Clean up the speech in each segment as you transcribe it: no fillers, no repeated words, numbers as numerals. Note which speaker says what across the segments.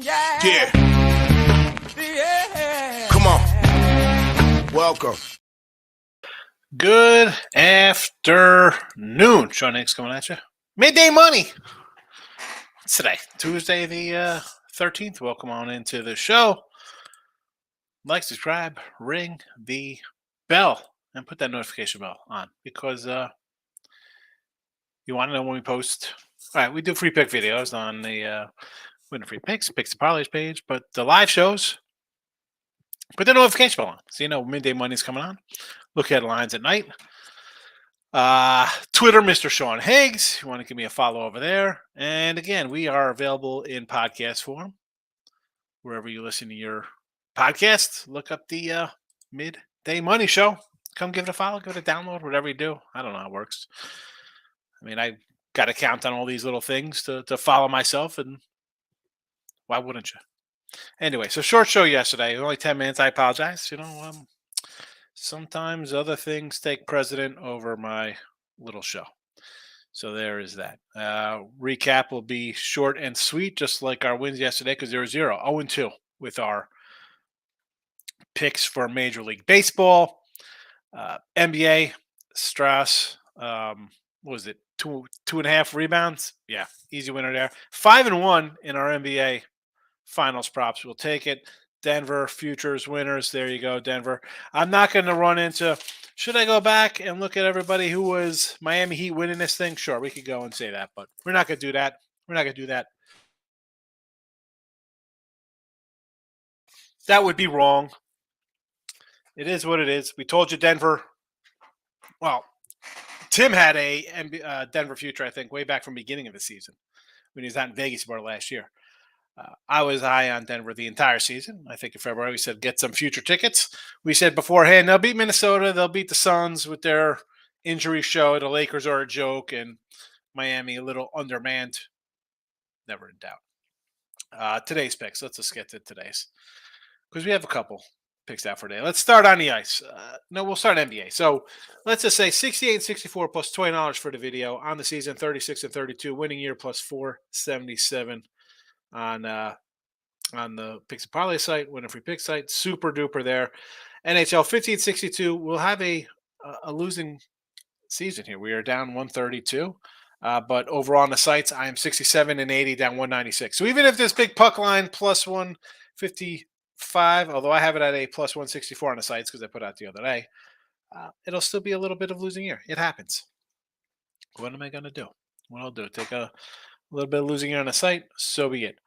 Speaker 1: Yeah. Come on. Welcome.
Speaker 2: Good afternoon. Sean Hicks coming at you. Midday Money. What's today? Tuesday the 13th. Welcome on into the show. Like, subscribe, ring the bell, and put that notification bell on because you want to know when we post. All right, we do free pick videos on the Winner Free Picks, Picks the Parlays page, but the live shows, put the notification bell on so you know Midday Money's coming on. Look at lines at night. Twitter, Mr. Sean Higgs. You want to give me a follow over there. And again, we are available in podcast form. Wherever you listen to your podcast, look up the Midday Money Show. Come give it a follow, give it a download, whatever you do. I don't know how it works. I mean, I got to count on all these little things to follow myself, and why wouldn't you? Anyway, so short show yesterday. Only 10 minutes. I apologize. Sometimes other things take precedent over my little show. So there is that. Recap will be short and sweet, just like our wins yesterday, because there were 0-2 with our picks for Major League Baseball. NBA, Strauss, what was it? 2.5 rebounds? Yeah, easy winner there. 5-1 in our NBA finals props. We'll take it. Denver futures winners. There you go, Denver. I'm not going to run into, should I go back and look at everybody who was Miami Heat winning this thing? Sure, we could go and say that, but we're not going to do that. We're not going to do that. That would be wrong. It is what it is. We told you Denver. Well, Tim had a Denver future, I think, way back from the beginning of the season when he was out in Vegas about last year. I was high on Denver the entire season. I think in February we said get some future tickets. We said beforehand they'll beat Minnesota, they'll beat the Suns with their injury show. The Lakers are a joke, and Miami a little undermanned. Never in doubt. Today's picks. Let's just get to today's because we have a couple picks out for today. Let's start on the ice. We'll start NBA. So let's just say 68-64 plus $20 for the video on the season. 36-32 winning year plus 477. On the Picks and Parlay site, Winner Free Pick site, super duper there. NHL 15-62. We'll have a losing season here. We are down 132, but overall on the sites, I am 67-80, down 196. So even if this big puck line plus 155, although I have it at a plus 164 on the sites because I put out the other day, it'll still be a little bit of losing year. It happens. What am I going to do? What I'll do, take a little bit of losing year on the site, so be it.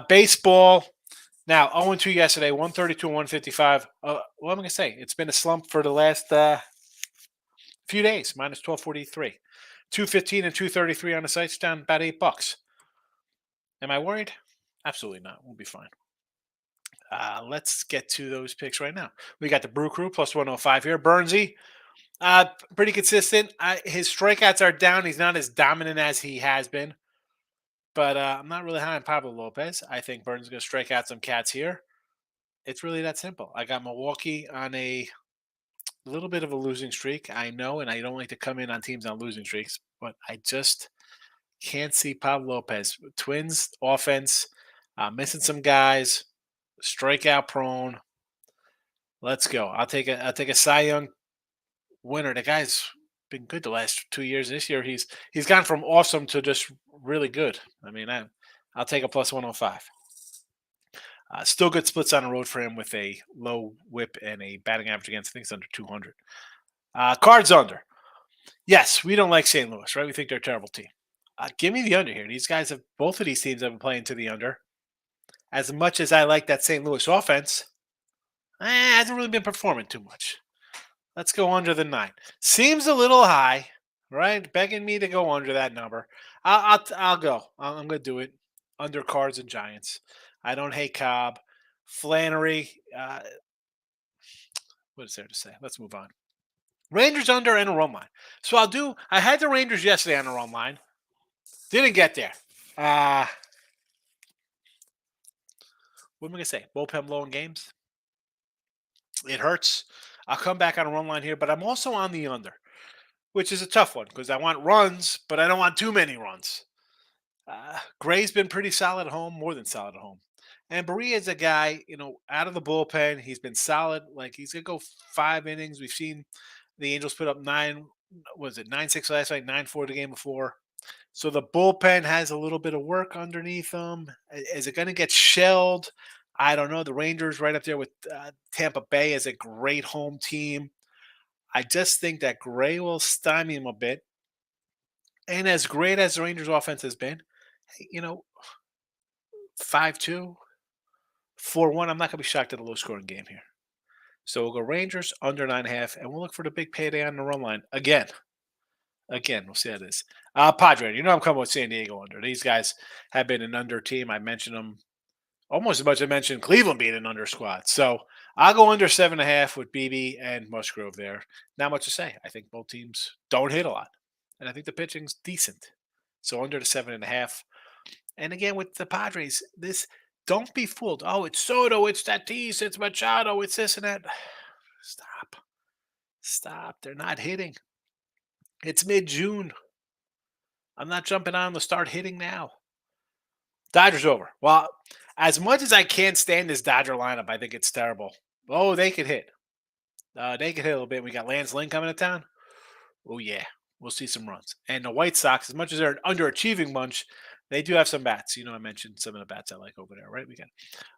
Speaker 2: Baseball, now 0-2 yesterday, 132 and 155. What am I going to say? It's been a slump for the last few days, minus 1243. 215 and 233 on the sites, down about $8. Am I worried? Absolutely not. We'll be fine. Let's get to those picks right now. We got the Brew Crew plus 105 here. Burnsy, pretty consistent. His strikeouts are down. He's not as dominant as he has been. But I'm not really high on Pablo Lopez. I think Burns is going to strike out some cats here. It's really that simple. I got Milwaukee on a little bit of a losing streak. I know, and I don't like to come in on teams on losing streaks, but I just can't see Pablo Lopez. Twins offense, missing some guys, strikeout prone. Let's go. I'll take a Cy Young winner. The guy's been good the last 2 years. This year he's gone from awesome to just really good. I mean, I'll take a plus 105. Still good splits on the road for him with a low whip and a batting average against, I think it's under 200. Cards under. Yes, we don't like St. Louis, right? We think they're a terrible team. Give me the under here. Both of these teams have been playing to the under. As much as I like that St. Louis offense, hasn't really been performing too much. Let's go under the 9. Seems a little high, right? Begging me to go under that number. I'll go. I'm going to do it. Under Cards and Giants. I don't hate Cobb. Flannery. What is there to say? Let's move on. Rangers under and a run line. So I had the Rangers yesterday on the run line. Didn't get there. What am I going to say? Bullpen low in games. It hurts. I'll come back on a run line here, but I'm also on the under, which is a tough one because I want runs, but I don't want too many runs. Gray's been pretty solid at home, more than solid at home. And Berea is a guy, out of the bullpen. He's been solid. Like he's gonna go 5 innings. We've seen the Angels put up nine. Was it 9-6 last night? 9-4 the game before. So the bullpen has a little bit of work underneath them. Is it going to get shelled? I don't know. The Rangers right up there with Tampa Bay as a great home team. I just think that Gray will stymie him a bit. And as great as the Rangers offense has been, hey, 5-2, 4-1, I'm not going to be shocked at a low scoring game here. So we'll go Rangers under 9.5, and we'll look for the big payday on the run line again. Again, we'll see how this. Padre, I'm coming with San Diego under. These guys have been an under team. I mentioned them almost as much as I mentioned Cleveland being an under squad. So I'll go under 7.5 with BB and Musgrove there. Not much to say. I think both teams don't hit a lot. And I think the pitching's decent. So under the 7.5. And again, with the Padres, don't be fooled. Oh, it's Soto, it's Tatis, it's Machado, it's this and that. Stop. Stop. They're not hitting. It's mid-June. I'm not jumping on to start hitting now. Dodgers over. Well, as much as I can't stand this Dodger lineup, I think it's terrible. Oh, they could hit. They could hit a little bit. We got Lance Lynn coming to town. Oh, yeah. We'll see some runs. And the White Sox, as much as they're an underachieving bunch, they do have some bats. I mentioned some of the bats I like over there, right? We got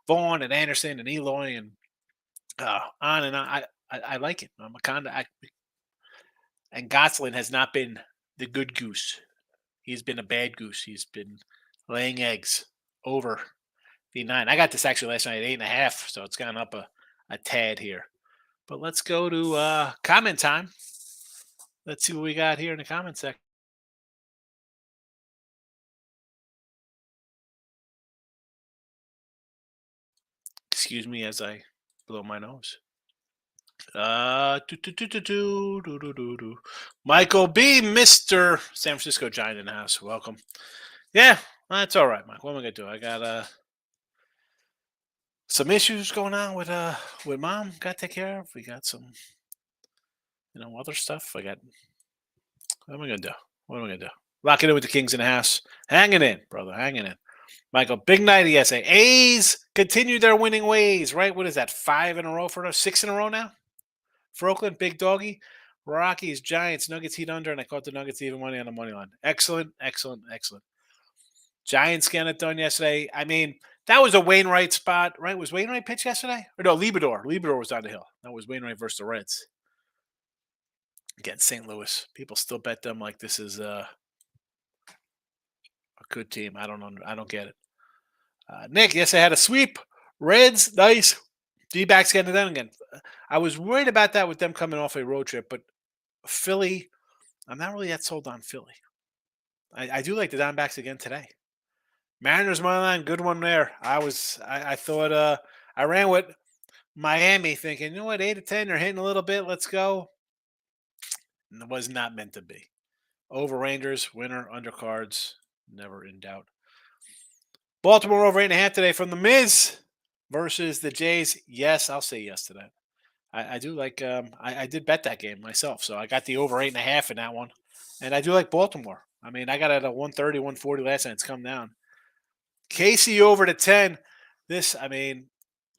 Speaker 2: Vaughn and Anderson and Eloy and on and on. I like it. And Gosselin has not been the good goose. He's been a bad goose. He's been laying eggs over the 9. I got this actually last night at 8.5, so it's gone up a tad here. But let's go to comment time. Let's see what we got here in the comment section. Excuse me as I blow my nose. Michael B, Mr. San Francisco Giant in the house. Welcome. Yeah, that's all right, Mike. What am I gonna do? I got some issues going on with mom. Got to take care of. We got some, other stuff. What am I gonna do? What am I gonna do? Locking in with the Kings in the house. Hanging in, brother. Hanging in. Michael, big night ESA. A's continue their winning ways, right? What is that? 5 in a row for us? 6 in a row now? For Oakland, big doggy. Rockies, Giants, Nuggets heat under, and I caught the Nuggets even money on the money line. Excellent, excellent, excellent. Giants getting it done yesterday. I mean, that was a Wainwright spot, right? Was Wainwright pitch yesterday? Or no, Libidor. Libidor was on the hill. That was Wainwright versus the Reds. Against St. Louis. People still bet them like this is a good team. I don't get it. Nick, yes, I had a sweep. Reds, nice. D-backs getting it done again. I was worried about that with them coming off a road trip, but Philly, I'm not really that sold on Philly. I do like the Diamondbacks again today. Mariners money line, good one there. I thought I ran with Miami thinking, 8 to 10, they're hitting a little bit. Let's go. And it was not meant to be. Over Rangers, winner, undercards, never in doubt. Baltimore over 8.5 today from the Miz versus the Jays. Yes, I'll say yes to that. I do like. I did bet that game myself, so I got the over 8.5 in that one, and I do like Baltimore. I mean, I got it at 130, 140 last night. It's come down. Casey over to 10.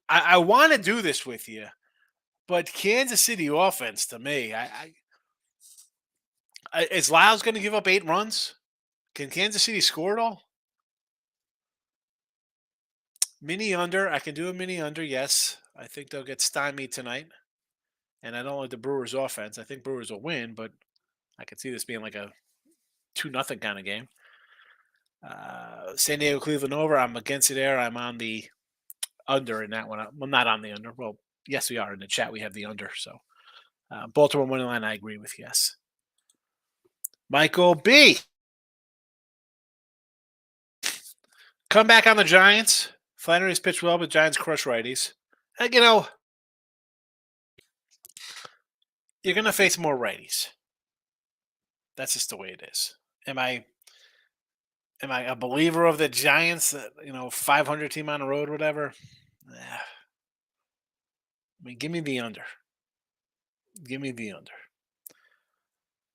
Speaker 2: I want to do this with you, but Kansas City offense to me, is Lyles going to give up 8 runs? Can Kansas City score it all? Mini under. I can do a mini under, yes. I think they'll get stymied tonight. And I don't like the Brewers offense. I think Brewers will win, but I could see this being like a 2-0 kind of game. San Diego, Cleveland over. I'm against it there. I'm on the under in that one. Well, not on the under. Well, yes, we are. In the chat, we have the under. So Baltimore money line, I agree with yes. Michael B. Come back on the Giants. Flannery's pitched well, but Giants crush righties. You're going to face more righties. That's just the way it is. Am I a believer of the Giants? 500 team on the road, whatever. Give me the under. Give me the under.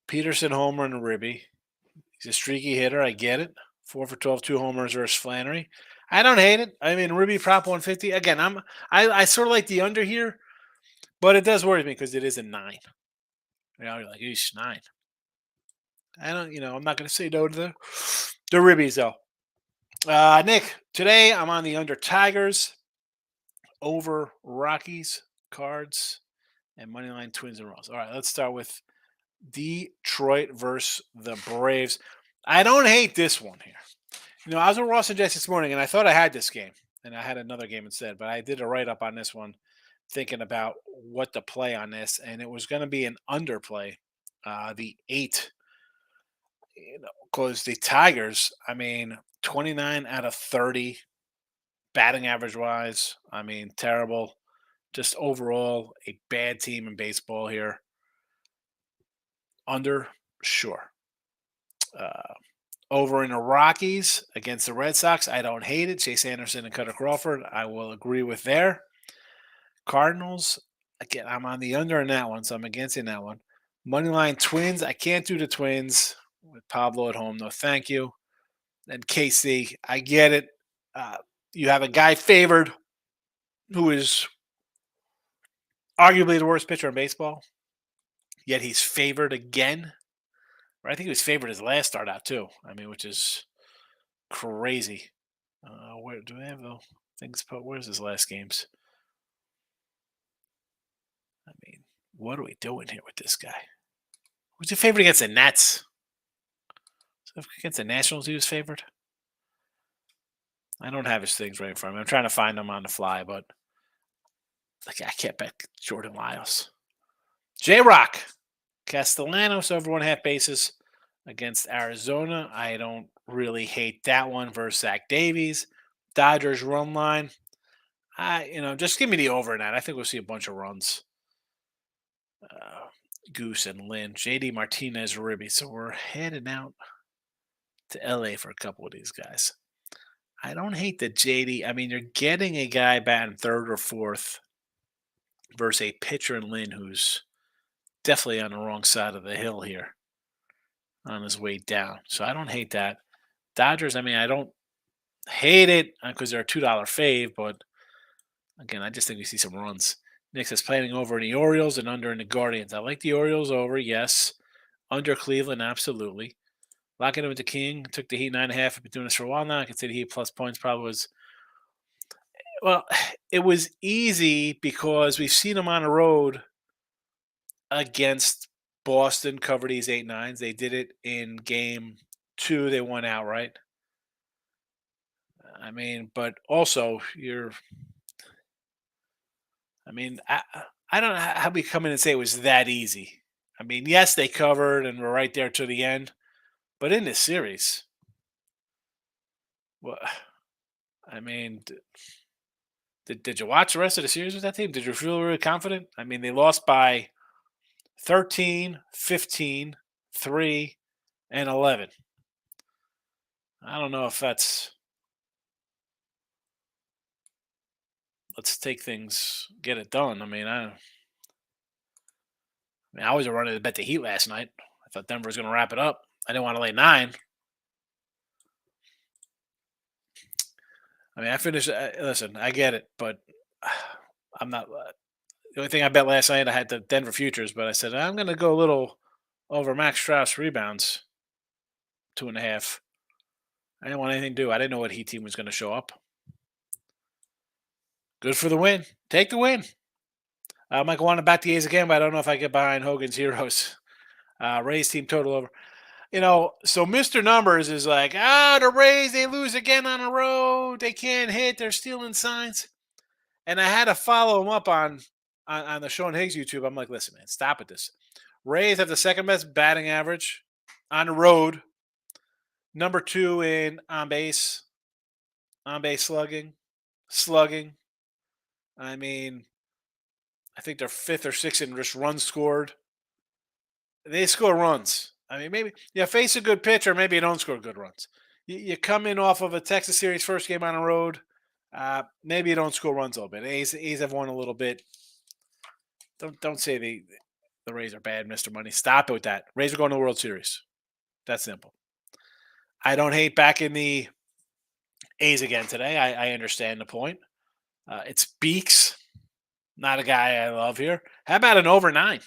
Speaker 2: Peterson homer and a ribby. He's a streaky hitter. I get it. 4 for 12, 2 homers versus Flannery. I don't hate it. I mean, Ruby prop 150. Again, I sort of like the under here, but it does worry me because it is a 9. You're like, eesh, 9. I don't, I'm not going to say no to the Ribbies though. Nick, today I'm on the under Tigers, over Rockies, Cards, and moneyline Twins and Rolls. All right, let's start with Detroit versus the Braves. I don't hate this one here. I was with Ross and Jess this morning, and I thought I had this game, and I had another game instead. But I did a write up on this one, thinking about what to play on this, and it was going to be an underplay, the 8. Because the Tigers, 29 out of 30 batting average wise. Terrible. Just overall, a bad team in baseball here. Under, sure. Over in the Rockies against the Red Sox, I don't hate it. Chase Anderson and Cutter Crawford, I will agree with there. Cardinals, again, I'm on the under in that one, so I'm against in that one. Moneyline Twins, I can't do the Twins with Pablo at home. No, thank you. And KC, I get it. You have a guy favored who is arguably the worst pitcher in baseball, yet he's favored again. I think he was favored his last start out too. Which is crazy. Where do they have the things? Where's his last games? What are we doing here with this guy? Who's he favored against the Nets? Against the Nationals, he was favored. I don't have his things right in front of me. I'm trying to find them on the fly, but I can't bet Jordan Lyles. J-Rock. Castellanos over 1.5 bases against Arizona. I don't really hate that one versus Zach Davies. Dodgers run line. Just give me the over in that. I think we'll see a bunch of runs. Goose and Lynn. JD Martinez, Ribby. So we're heading out to LA for a couple of these guys. I don't hate the JD. You're getting a guy batting third or fourth versus a pitcher in Lynn who's definitely on the wrong side of the hill here on his way down. So I don't hate that. Dodgers, I don't hate it because they're a $2 fave, but again, I just think we see some runs. Nick says planning over in the Orioles and under in the Guardians. I like the Orioles over, yes. Under Cleveland, absolutely. Locking in with the King. Took the Heat 9.5. I've been doing this for a while now. I can say the Heat plus points probably was. Well, it was easy because we've seen them on the road against Boston, cover these 8-9s. They did it in game 2. They won outright. But also I don't know how we come in and say it was that easy. Yes, they covered and were right there to the end. But in this series, well, did you watch the rest of the series with that team? Did you feel really confident? They lost by 13, 15, 3, and 11. I don't know if that's. Let's take things, get it done. I was running to bet the Heat last night. I thought Denver was going to wrap it up. I didn't want to lay 9. I finished. Listen, I get it, but I'm not. The only thing I bet last night, I had the Denver futures, but I said I'm going to go a little over Max Strauss rebounds, 2.5. I didn't want anything to do. I didn't know what Heat team was going to show up. Good for the win. Take the win. I might want to back the A's again, but I don't know if I get behind Hogan's Heroes. Rays team total over. So Mr. Numbers is like, the Rays, they lose again on the road. They can't hit. They're stealing signs. And I had to follow him up on the Sean Higgs YouTube. I'm like, listen, man, stop at this. Rays have the second best batting average on the road. Number 2 in on base slugging. I think they're 5th or 6th in just runs scored. They score runs. Maybe you face a good pitcher, maybe you don't score good runs. You come in off of a Texas series first game on the road. Maybe you don't score runs a little bit. A's have won a little bit. Don't say the Rays are bad, Mr. Money. Stop it with that. Rays are going to the World Series. That's simple. I don't hate back in the A's again today. I understand the point. It's Beaks, not a guy I love here. How about an over 9?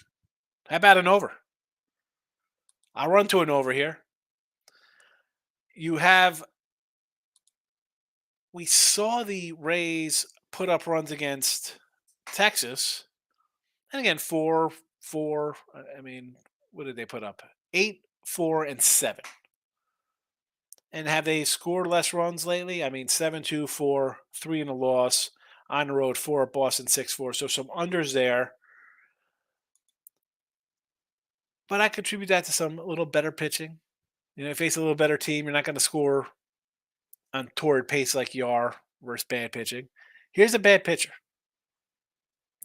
Speaker 2: How about an over? I'll run to an over here. You have we saw the Rays put up runs against Texas, and again 4-4. I mean, what did they put up? 8-4-7. And have they scored less runs lately? I mean, 7-2, 4, 3 in a loss. On the road, 4 at Boston, 6-4. So some unders there. But I contribute that to some a little better pitching. Face a little better team. You're not going to score on torrid pace like you are versus bad pitching. Here's a bad pitcher.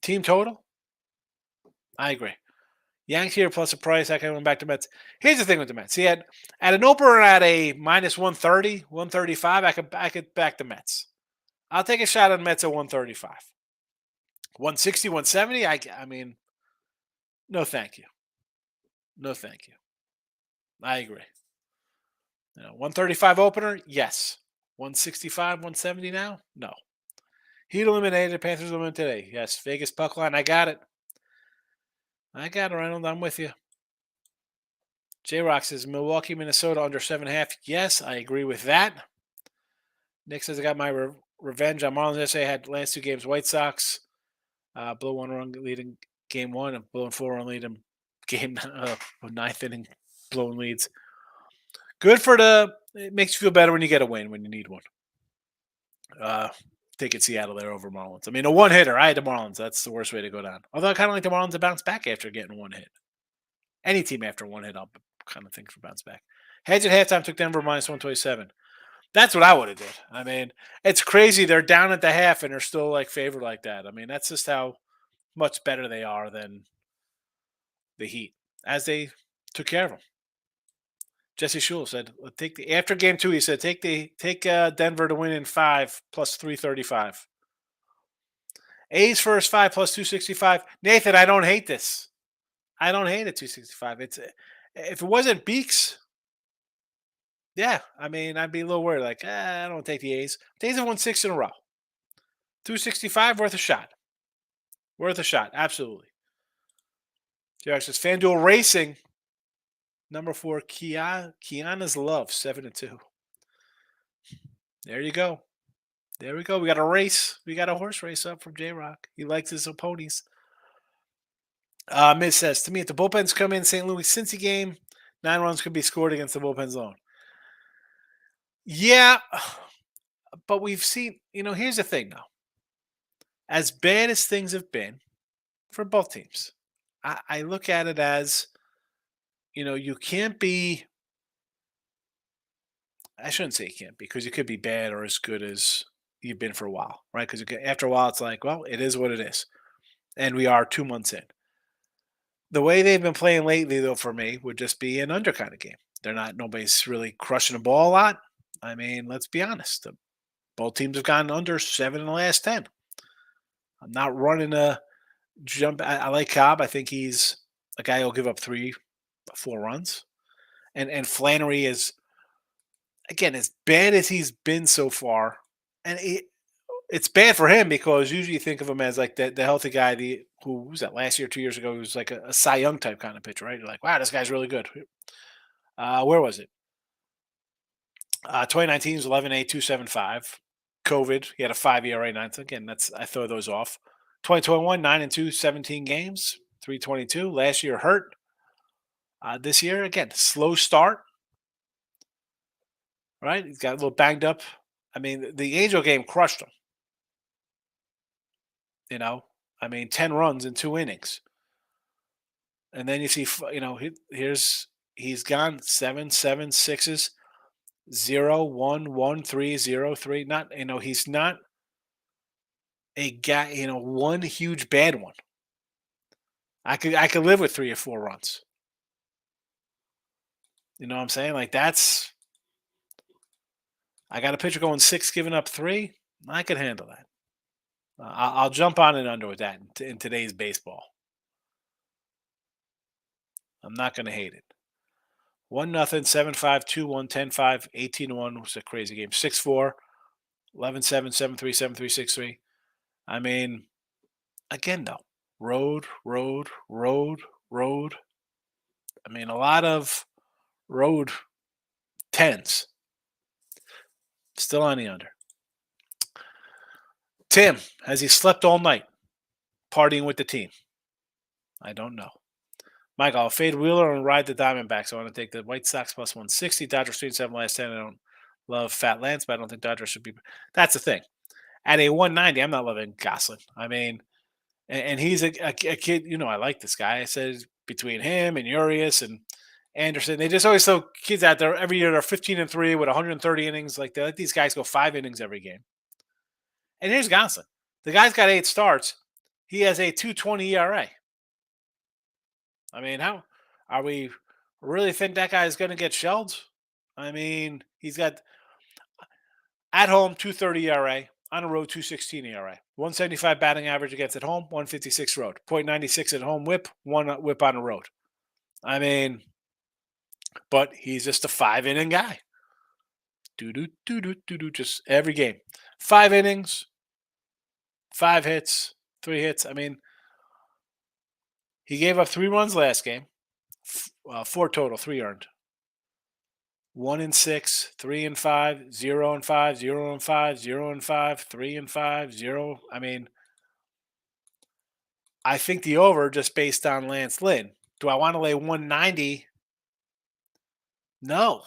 Speaker 2: Team total? I agree. Yanks here plus a price. I can went back to Mets. Here's the thing with the Mets. See, at an opener at a minus 130, 135, I could back the Mets. I'll take a shot on Mets at 135. 160, 170, I mean, no thank you. No thank you. I agree. 135 opener, yes. 165, 170 now? No. Heat eliminated, Panthers eliminated today. Yes. Vegas puck line, I got it. Reynolds. I'm with you. J-Rock says Milwaukee, Minnesota under 7.5. Yes, I agree with that. Nick says I got my revenge on Marlins yesterday. I had last 2 games White Sox. Blew 1 run leading game 1 and blowing 4 run lead in game 9th inning blowing leads. Good for it makes you feel better when you get a win, when you need one. Taking Seattle there over Marlins. I mean, a one hitter. I had the Marlins. That's the worst way to go down. Although I kind of like the Marlins to bounce back after getting one hit. Any team after one hit, I'll kind of think for bounce back. Hedge at halftime took Denver minus 127. That's what I would have did. I mean, it's crazy. They're down at the half and they're still like favored like that. I mean, that's just how much better they are than the Heat, as they took care of them. Jesse Shule said, after game 2, he said, take Denver to win in 5 plus 335. A's first 5 plus 265. Nathan, I don't hate this. I don't hate it 265. If it wasn't Beaks, yeah, I mean, I'd be a little worried. Like, I don't take the A's. The A's have won 6 in a row. 265, worth a shot. Worth a shot, absolutely. Jack says, FanDuel Racing, number 4, Kiana's Love, 7-2. There you go. There we go. We got a race. We got a horse race up from J-Rock. He likes his ponies. Miz says, to me, if the bullpens come in St. Louis Cincy game, 9 runs could be scored against the bullpens alone. Yeah, but we've seen, here's the thing now. As bad as things have been for both teams, I look at it as, you can't be, I shouldn't say you can't be, because you could be bad or as good as you've been for a while, right? Because after a while, it's like, well, it is what it is. And we are 2 months in. The way they've been playing lately, though, for me, would just be an under kind of game. Nobody's really crushing the ball a lot. I mean, let's be honest. Both teams have gone under 7 in the last 10. I'm not running a jump. I like Cobb. I think he's a guy who'll give up 3-4 runs. And Flannery is, again, as bad as he's been so far. And it's bad for him because usually you think of him as like the healthy guy, who was that last year, 2 years ago, who was like a Cy Young type kind of pitcher, right? You're like, wow, this guy's really good. Where was it? 2019 was 11-8, 2.75. COVID, he had a 5 ERA 9. Again, I throw those off. 2021, 9-2, 17 games, 322. Last year hurt. This year, again, slow start. Right? He's got a little banged up. I mean, the Angel game crushed him. 10 runs in 2 innings. And then you see, he's gone 7, 7, 6s, 0, 1, 1, 3, 0, 3. Not, he's not a guy, one huge bad one. I could live with 3 or 4 runs. You know what I'm saying? Like I got a pitcher going 6, giving up 3. I could handle that. I'll jump on and under with that in today's baseball. I'm not going to hate it. 1-0, 7-5, 2-1, 10-5, 18-1 was a crazy game. 6-4. 11-7, 7-3, 7-3, 6-3. I mean, again, though, road, road, road, road. I mean, a lot of road tens. Still on the under. Tim, has he slept all night partying with the team? I don't know. Michael, I'll fade Wheeler and ride the Diamondbacks. I want to take the White Sox plus 160. Dodgers 3-7 last 10. I don't love Fat Lance, but I don't think Dodgers should be. That's the thing. At a 190, I'm not loving Goslin. I mean, and he's a kid. I like this guy. I said between him and Urias and Anderson, they just always throw kids out there every year. They're 15-3 with 130 innings. Like they let these guys go 5 innings every game. And here's Goslin. The guy's got 8 starts. He has a 2.20 ERA. I mean, how are we really think that guy is going to get shelled? I mean, he's got at home 2.30 ERA, on the road 2.16 ERA, 175 batting average against at home, 156 road, .96 at home whip, 1 whip on the road. I mean, but he's just a 5-inning guy. Just every game, 5 innings, 5 hits, 3 hits. I mean, he gave up 3 runs last game, 4 total, 3 earned. 1-6, 3-5, 0-5, 0-5, 0-5, 3-5, 0. I mean, I think the over just based on Lance Lynn. Do I want to lay 190? No.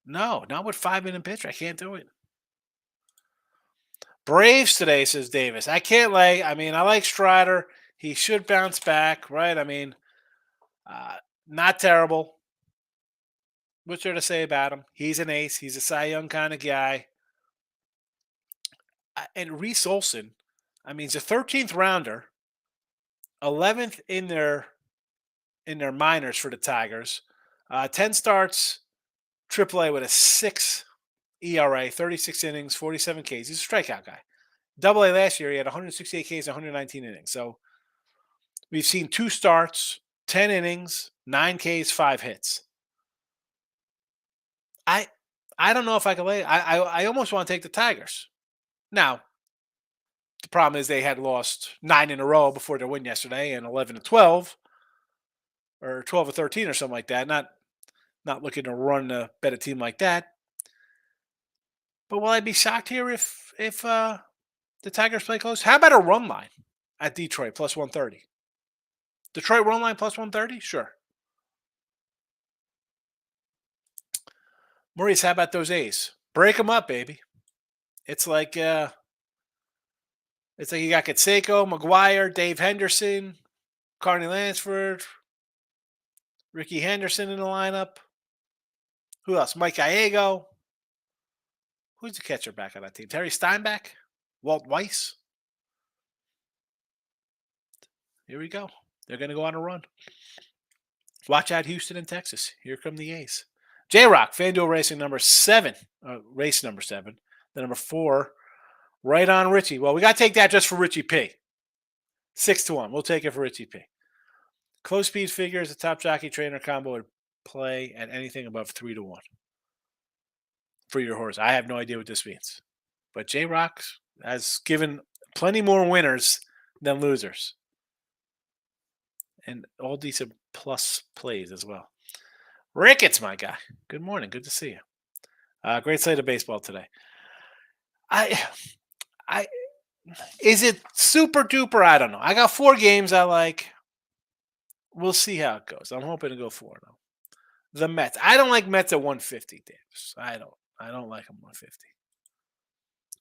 Speaker 2: No, not with 5-inning pitcher. I can't do it. Braves today, says Davis. I can't lay. I mean, I like Strider. He should bounce back, right? I mean, not terrible. What's there to say about him? He's an ace. He's a Cy Young kind of guy. And Reese Olson, I mean, he's a 13th rounder, 11th in their minors for the Tigers. 10 starts, AAA with a 6 ERA, 36 innings, 47 Ks. He's a strikeout guy. AA last year, he had 168 Ks, 119 innings. So we've seen 2 starts, 10 innings, 9 Ks, 5 hits. I don't know if I can lay. I almost want to take the Tigers. Now, the problem is they had lost 9 in a row before their win yesterday, and 11-12, or 12-13, or something like that. Not looking to run a better team like that. But will I be shocked here if the Tigers play close? How about a run line at Detroit plus 130? Detroit run line plus 130? Sure. Maurice, how about those A's? Break them up, baby. It's like you got Canseco, McGuire, Dave Henderson, Carney Lansford, Ricky Henderson in the lineup. Who else? Mike Gallego. Who's the catcher back on that team? Terry Steinbach? Walt Weiss? Here we go. They're going to go on a run. Watch out, Houston and Texas. Here come the A's. J-Rock, FanDuel Racing number 7. Race number 7. The number 4. Right on Richie. Well, we got to take that just for Richie P. 6-1. We'll take it for Richie P. Close speed figures, the top jockey trainer combo would play at anything above 3-1 for your horse. I have no idea what this means. But J-Rock has given plenty more winners than losers. And all decent plus plays as well. Ricketts, my guy. Good morning. Good to see you. Great slate of baseball today. Is it super duper? I don't know. I got 4 games I like. We'll see how it goes. I'm hoping to go 4-0. The Mets. I don't like Mets at 150, Davis. I don't like them 150.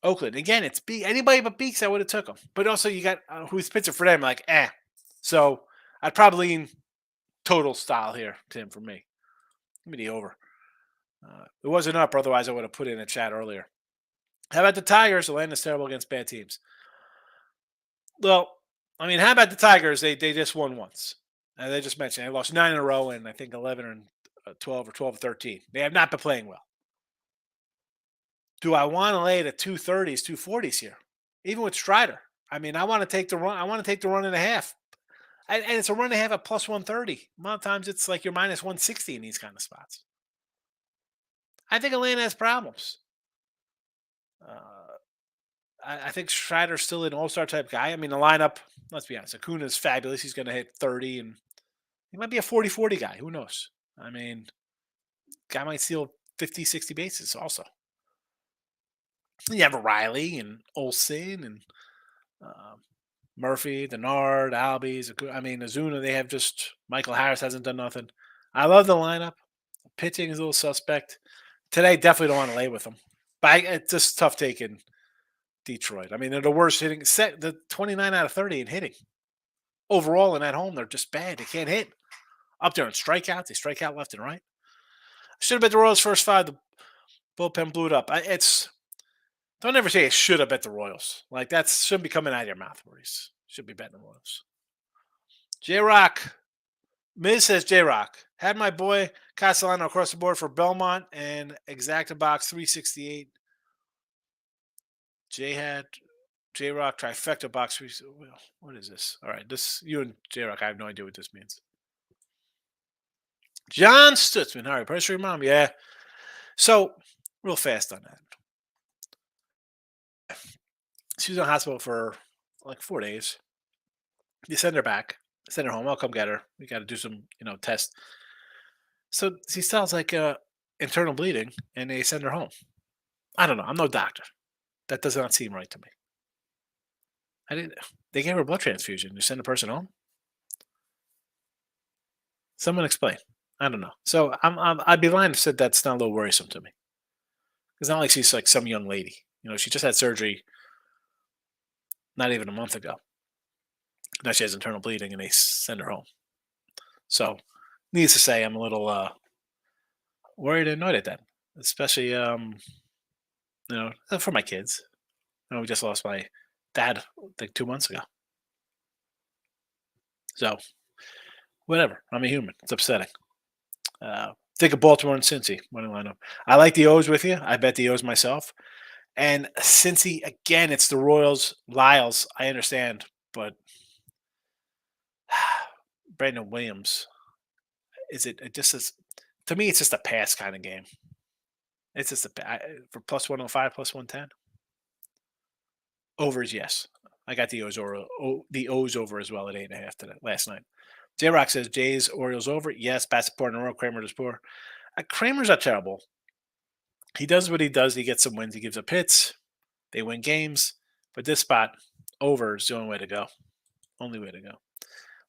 Speaker 2: Oakland. Again, it's anybody but Beeks I would have took them. But also you got who's pitching for them, like, eh. So I'd probably lean total style here, Tim, for me. Give me the over. It wasn't up, otherwise I would have put in a chat earlier. How about the Tigers? Atlanta's terrible against bad teams. Well, I mean, how about the Tigers? They just won once. They just mentioned they lost 9 in a row and I think 11 or 12 or 12-13. They have not been playing well. Do I want to lay the 230s, 240s here? Even with Strider. I mean, I want to take the run. I want to take the run and a half. And it's a run and a half at plus 130. A lot of times it's like you're minus 160 in these kind of spots. I think Atlanta has problems. Uh, I think Strider's still an all-star type guy. I mean, the lineup, let's be honest, Acuna's fabulous. He's going to hit 30, and he might be a 40-40 guy. Who knows? I mean, guy might steal 50, 60 bases also. You have Riley and Olson and uh, Murphy, Denard, Albies. I mean, Azuna, they have just Michael Harris hasn't done nothing. I love the lineup. Pitching is a little suspect. Today, definitely don't want to lay with them. But it's just tough taking Detroit. I mean, they're the worst hitting set, the 29 out of 30 in hitting. Overall, and at home, they're just bad. They can't hit. Up there in strikeouts, they strike out left and right. Should have bet the Royals first five. The bullpen blew it up. Don't ever say I should have bet the Royals. Like that shouldn't be coming out of your mouth, Maurice. Should be betting the Royals. J Rock. Miz says J Rock. Had my boy Castellano across the board for Belmont and exacta box 368. J Rock trifecta box. What is this? All right, this you and J Rock. I have no idea what this means. John Stutzman. All right, press your mom. Yeah. So real fast on that. She was in the hospital for like 4 days. You send her back, send her home. I'll come get her. We got to do some, test. So she sounds like internal bleeding, and they send her home. I don't know. I'm no doctor. That does not seem right to me. I didn't. They gave her a blood transfusion. You send a person home. Someone explain. I don't know. So I'd be lying if I said that's not a little worrisome to me. It's not like she's like some young lady. She just had surgery not even a month ago. Now she has internal bleeding, and they send her home. So, needless to say, I'm a little worried and annoyed at that, especially for my kids. We just lost my dad like 2 months ago. So, whatever. I'm a human. It's upsetting. Think of Baltimore and Cincy money lineup. I like the O's with you. I bet the O's myself. And Cincy again, it's the Royals, Lyles. I understand, but Brandon Williams. It just is to me? It's just a pass kind of game. It's just for plus 105, plus 110. Overs, yes. I got the O's over as well at 8.5 today last night. J Rock says Jays Orioles over. Yes, best support in a row. Kramer does poor. Kramer's not terrible. He does what he does. He gets some wins. He gives up hits. They win games. But this spot, over is the only way to go. Only way to go.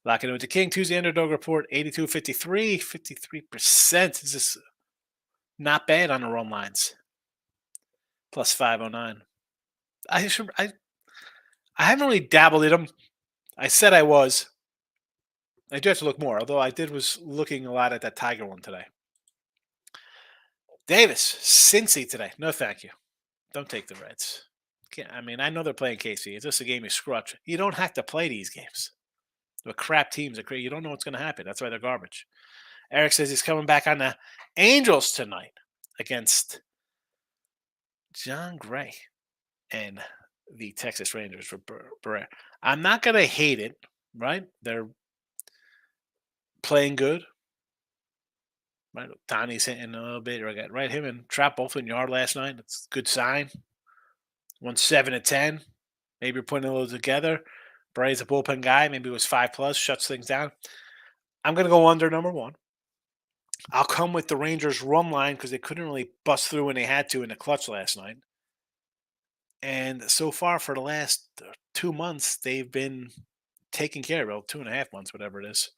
Speaker 2: Locking in with the King. Tuesday underdog report 82.53. 53%. This is not bad on the run lines. Plus 509. I haven't really dabbled in them. I said I was. I do have to look more, although I was looking a lot at that Tiger one today. Davis, Cincy today. No, thank you. Don't take the Reds. I know they're playing KC. It's just a game you scrutch. You don't have to play these games. The crap teams are great. You don't know what's going to happen. That's why they're garbage. Eric says he's coming back on the Angels tonight against John Gray and the Texas Rangers for Barrera. I'm not going to hate it, right? They're playing good. Right, Donnie's hitting a little bit. Right, him and Trap both in yard last night. That's a good sign. 7-10. Maybe you're putting a little together. Bray's a bullpen guy. Maybe it was 5+, shuts things down. I'm going to go under number one. I'll come with the Rangers run line because they couldn't really bust through when they had to in the clutch last night. And so far for the last 2 months, they've been taking care of it. 2.5 months, whatever it is.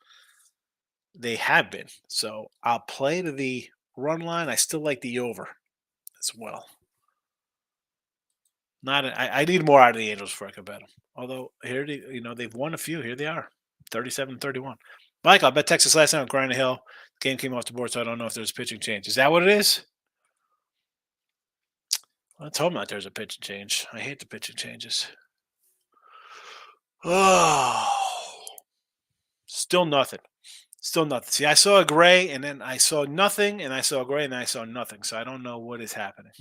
Speaker 2: They have been. So I'll play to the run line. I still like the over as well. I need more out of the Angels before I can bet them. Although here they've won a few. Here they are, 37-31. Mike, I bet Texas last night on Grind Hill. The game came off the board, so I don't know if there's a pitching change. Is that what it is? Well, I told him that there's a pitching change. I hate the pitching changes. Oh, still nothing. Still nothing. See, I saw a gray, and then I saw nothing, and I saw a gray, and then I saw nothing. So I don't know what is happening.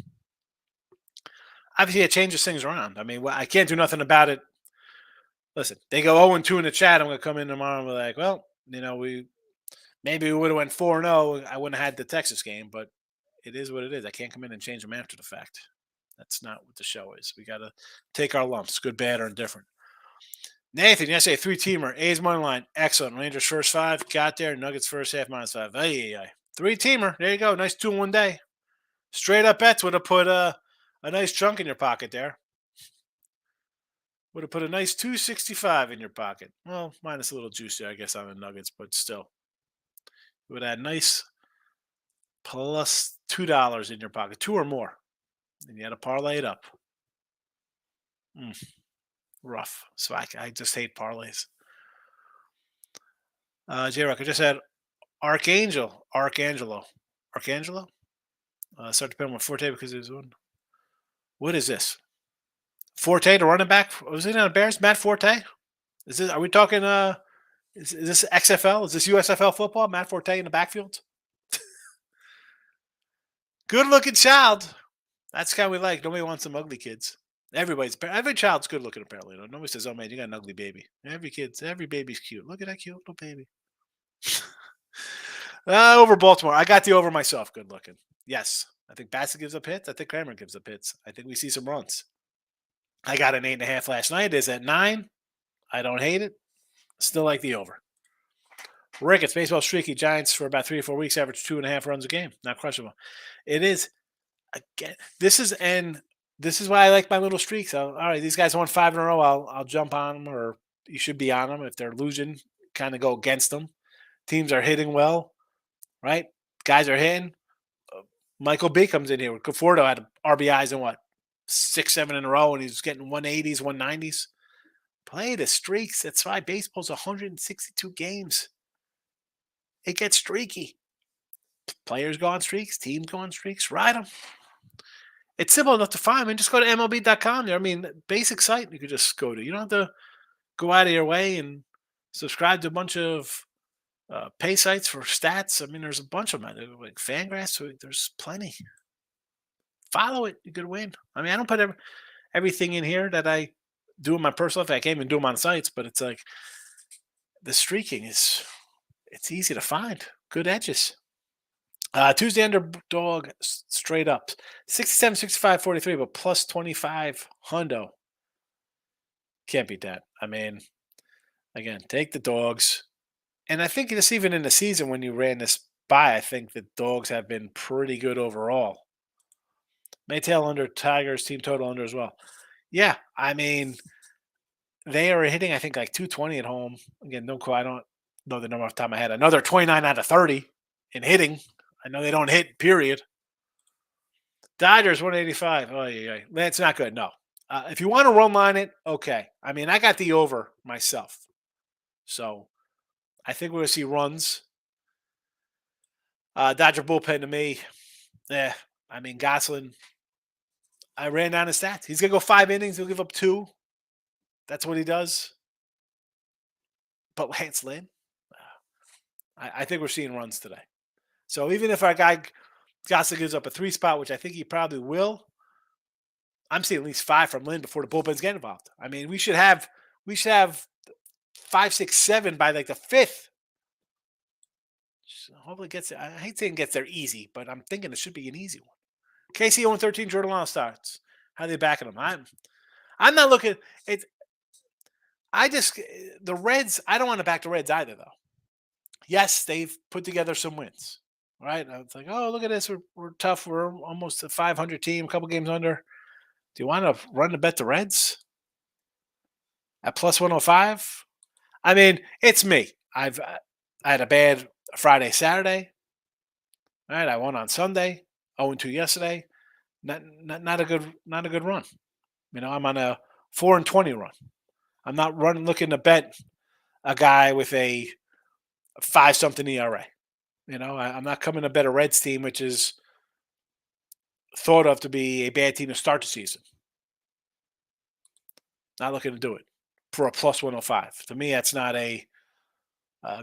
Speaker 2: Obviously, it changes things around. I mean, I can't do nothing about it. Listen, they go 0-2 in the chat. I'm going to come in tomorrow and be like, well, maybe we would have went 4-0. I wouldn't have had the Texas game, but it is what it is. I can't come in and change them after the fact. That's not what the show is. We got to take our lumps, good, bad, or indifferent. Nathan, yesterday, 3-teamer. A's money line. Excellent. Rangers first 5. Got there. Nuggets first half -5. Ay. 3-teamer. There you go. Nice 2-in-1 day. Straight up bets would have put a nice chunk in your pocket there. Would have put a nice 265 in your pocket. Well, minus a little juice there, I guess, on the Nuggets, but still. It would add nice plus $2 in your pocket, 2 or more. And you had to parlay it up. Rough. So I just hate parlays. J-Rock, I just had Archangelo. Start to put him on Forte because he was one. What is this? Forte, the running back? Was it on the Bears? Matt Forte? Is this? Are we talking? Is this XFL? Is this USFL football? Matt Forte in the backfield? Good looking child. That's the kind we like. Nobody wants some ugly kids. Every child's good looking apparently. Nobody says, "Oh man, you got an ugly baby." Every baby's cute. Look at that cute little baby. Over Baltimore. I got the over myself. Good looking. Yes. I think Bassett gives up hits. I think Kramer gives up hits. I think we see some runs. I got an 8.5 last night. Is at 9. I don't hate it. Still like the over. Ricketts, baseball streaky. Giants for about 3 or 4 weeks average 2.5 runs a game. Not crushable. It is. Again, this is why I like my little streaks. All right, these guys won 5 in a row. I'll jump on them, or you should be on them. If they're losing, kind of go against them. Teams are hitting well, right? Guys are hitting. Michael B comes in here. Conforto had RBIs in 6, 7 in a row, and he's getting 180s, 190s. Play the streaks. That's why baseball's 162 games. It gets streaky. Players go on streaks. Teams go on streaks. Ride them. It's simple enough to find. I mean, just go to MLB.com there. I mean, basic site you could just go to. You don't have to go out of your way and subscribe to a bunch of pay sites for stats. I mean, there's a bunch of them. Like Fangraphs, there's plenty. Follow it. You could win. I mean, I don't put everything in here that I do in my personal life. I can't even do them on sites, but it's like the streaking it's easy to find. Good edges. Tuesday underdog straight up 67, 65, 43, but plus 25 hundo. Can't beat that. I mean, again, take the dogs. And I think just even in the season when you ran this by, I think the dogs have been pretty good overall. Maytail under, Tigers team total under as well. Yeah, I mean, they are hitting, I think, like 220 at home. Again, I don't know the number off the top of my head. Another 29 out of 30 in hitting. I know they don't hit, period. Dodgers 185. Oh, yeah. That's not good. No. If you want to run line it, okay. I mean, I got the over myself. So I think we're going to see runs. Dodger bullpen to me. I mean, Gosselin, I ran down his stats. He's going to go 5 innings. He'll give up 2. That's what he does. But Lance Lynn, I think we're seeing runs today. So even if our guy Gosselin gives up a 3 spot, which I think he probably will, I'm seeing at least 5 from Lynn before the bullpens get involved. I mean, we should have 5, 6, 7 by like the 5th. So hopefully it gets there. I hate saying gets there easy, but I'm thinking it should be an easy one. KC 0-13, Jordan Lyle starts. How are they backing him? I'm not looking. The Reds. I don't want to back the Reds either, though. Yes, they've put together some wins. Right? It's like, oh, look at this. We're tough. We're almost a 500 team, a couple games under. Do you want to run to bet the Reds at plus 105? I mean, it's me. I had a bad Friday, Saturday. All right, I won on Sunday. 0-2 yesterday. Not a good run. You know, I'm on a 4-20 run. I'm not looking to bet a guy with a 5-something ERA. You know, I'm not coming to bet a Reds team, which is thought of to be a bad team to start the season. Not looking to do it for a plus 105. To me, that's not a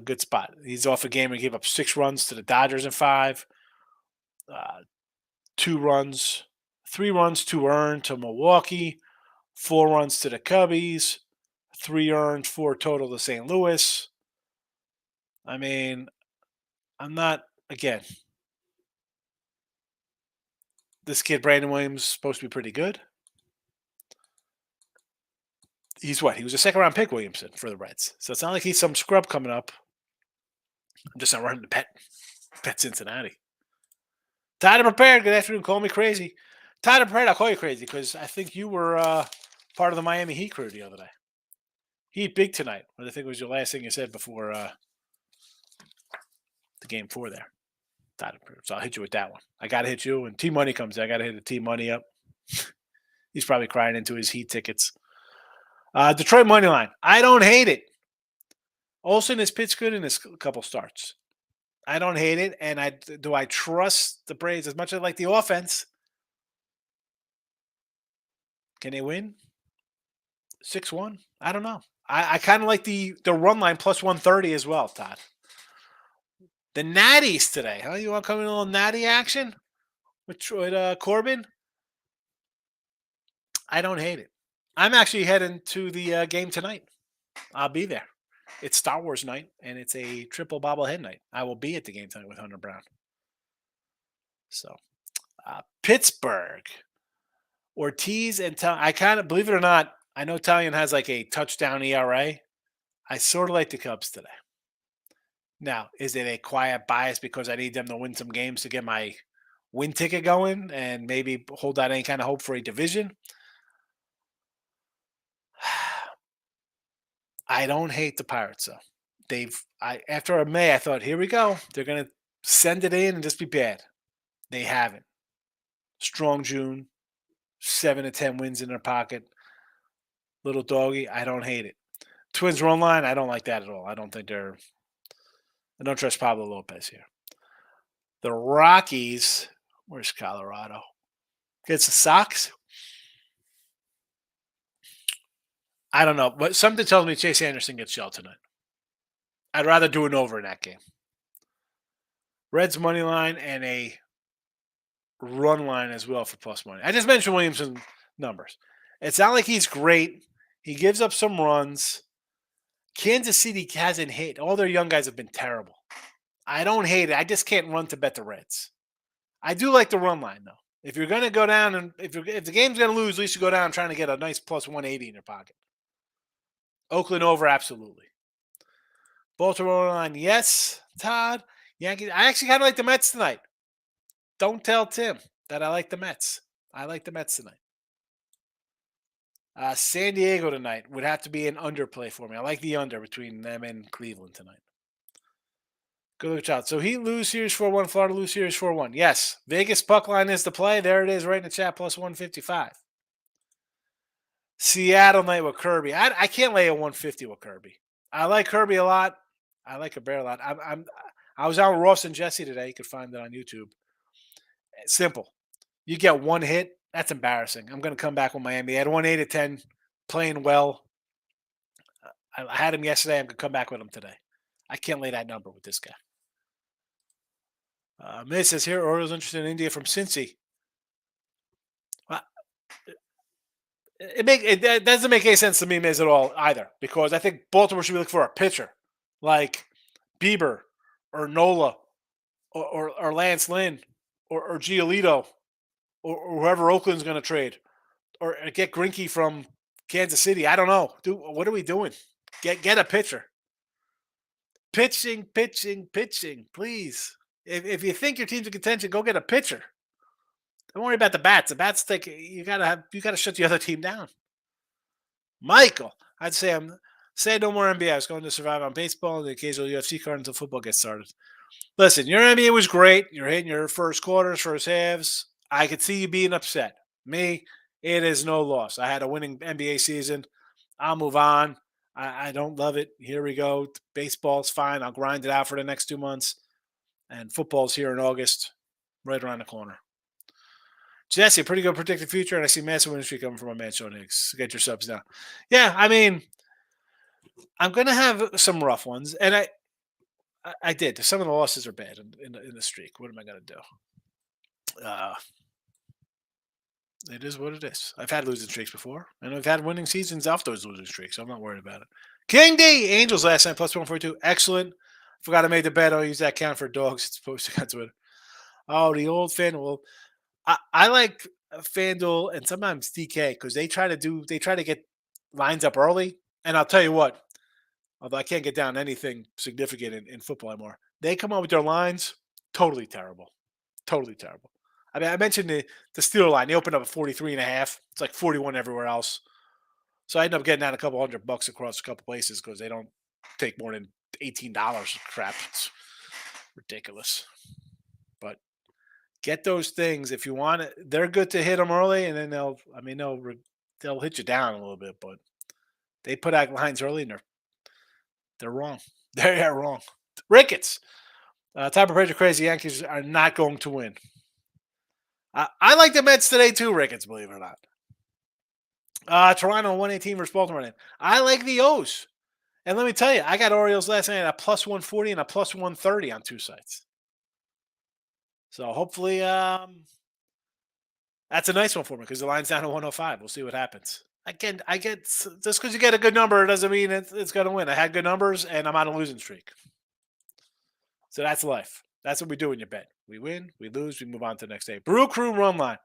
Speaker 2: good spot. He's off a game where he gave up 6 runs to the Dodgers in 5. 2 runs, 3 runs, 2 earned to Milwaukee. 4 runs to the Cubbies. 3 earned, 4 total to St. Louis. I mean, I'm not, again, This kid, Brandon Williams, is supposed to be pretty good. He's what? He was a second-round pick, Williamson, for the Reds. So it's not like he's some scrub coming up. I'm just not running to pet Cincinnati. Tied and prepared. Good afternoon. Call me crazy. Tied and prepared. I'll call you crazy because I think you were part of the Miami Heat crew the other day. Heat big tonight. What I think was your last thing you said before the game 4 there. Tied and prepared. So I'll hit you with that one. I got to hit you. When T Money comes in, I got to hit the T Money up. He's probably crying into his Heat tickets. Detroit money line. I don't hate it. Olsen has pitched good in his couple starts. I don't hate it, and I trust the Braves as much as I like the offense. Can they win? 6-1? I don't know. I kind of like the run line plus 130 as well, Todd. The Natties today. Huh? You want to come in a little Natty action with Corbin? I don't hate it. I'm actually heading to the game tonight. I'll be there. It's Star Wars night, and it's a triple bobblehead night. I will be at the game tonight with Hunter Brown. So, Pittsburgh. Ortiz and I kind of, believe it or not, I know Talion has like a touchdown ERA. I sort of like the Cubs today. Now, is it a quiet bias because I need them to win some games to get my win ticket going and maybe hold out any kind of hope for a division? I don't hate the Pirates, though. After May, I thought, here we go. They're going to send it in and just be bad. They haven't. Strong June, 7 to 10 wins in their pocket. Little doggy, I don't hate it. Twins run line, I don't like that at all. I don't trust Pablo Lopez here. The Rockies, where's Colorado? Gets the Sox. I don't know, but something tells me Chase Anderson gets shelled tonight. I'd rather do an over in that game. Reds money line and a run line as well for plus money. I just mentioned Williamson numbers. It's not like he's great. He gives up some runs. Kansas City hasn't hit. All their young guys have been terrible. I don't hate it. I just can't run to bet the Reds. I do like the run line, though. If you're going to go down and if the game's going to lose, at least you go down trying to get a nice plus 180 in your pocket. Oakland over, absolutely. Baltimore line, yes, Todd. Yankees. I actually kind of like the Mets tonight. Don't tell Tim that I like the Mets. I like the Mets tonight. San Diego tonight would have to be an underplay for me. I like the under between them and Cleveland tonight. Good look out. So Heat lose series 4-1, Florida lose series 4-1. Yes, Vegas puck line is the play. There it is right in the chat, plus 155. Seattle night with Kirby. I can't lay a 150 with Kirby. I like Kirby a lot. I like a bear a lot. I was out with Ross and Jesse today. You could find it on YouTube. Simple. You get one hit. That's embarrassing. I'm going to come back with Miami. I had 1 8-10, playing well. I had him yesterday. I'm going to come back with him today. I can't lay that number with this guy. Miz says here, Orioles interested in India from Cincy. Well, it doesn't make any sense to me, Miz, at all either, because I think Baltimore should be looking for a pitcher like Bieber or Nola or Lance Lynn or Giolito or whoever Oakland's going to trade or get Greinke from Kansas City. I don't know. What are we doing? Get a pitcher. Pitching, please. If you think your team's in contention, go get a pitcher. Don't worry about the bats. The bats you gotta shut the other team down. Michael, I'd say say no more NBA. I was going to survive on baseball and the occasional UFC card until football gets started. Listen, your NBA was great. You're hitting your first quarters, first halves. I could see you being upset. Me, it is no loss. I had a winning NBA season. I'll move on. I don't love it. Here we go. Baseball's fine. I'll grind it out for the next 2 months. And football's here in August, right around the corner. Jesse, pretty good predicted future, and I see massive win streak coming from my man, Sean Higgs. Get your subs now. Yeah, I mean, I'm going to have some rough ones, and I did. Some of the losses are bad in the streak. What am I going to do? It is what it is. I've had losing streaks before, and I've had winning seasons off those losing streaks, so I'm not worried about it. King D, Angels last night, plus 142. Excellent. Forgot I made the bet. I'll use that count for dogs. It's posted on Twitter. Oh, the old fan. Well, I like FanDuel and sometimes DK because they try to get lines up early. And I'll tell you what, although I can't get down anything significant in football anymore, they come up with their lines totally terrible, totally terrible. I mean, I mentioned the Steeler line. They opened up at 43 and a half. It's like 41 everywhere else. So I end up getting down a couple $100 across a couple places because they don't take more than $18. Crap, it's ridiculous. But get those things if you want it. They're good to hit them early, and then they'll hit you down a little bit, but they put out lines early, and they're wrong. They're wrong. Ricketts, type of pressure crazy Yankees are not going to win. I like the Mets today too, Ricketts. Believe it or not. Toronto 118 versus Baltimore. I like the O's. And let me tell you, I got Orioles last night at a plus 140 and a plus 130 on two sites. So hopefully that's a nice one for me because the line's down to 105. We'll see what happens. Again, I get just because you get a good number doesn't mean it's going to win. I had good numbers and I'm on a losing streak. So that's life. That's what we do when you bet. We win, we lose, we move on to the next day. Brew Crew run line.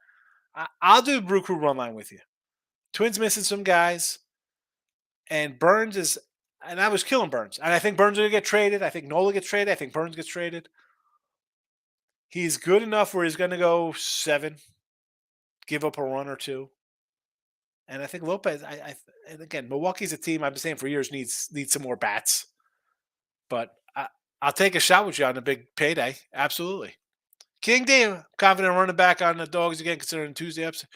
Speaker 2: I'll do Brew Crew run line with you. Twins missing some guys, and Burns is, and I was killing Burns. And I think Burns will get traded. I think Nola gets traded. I think Burns gets traded. He's good enough where he's going to go 7, give up a run or 2. And I think Lopez, and again, Milwaukee's a team I've been saying for years needs some more bats. But I'll take a shot with you on a big payday. Absolutely. King D, confident running back on the dogs again, considering Tuesday episode.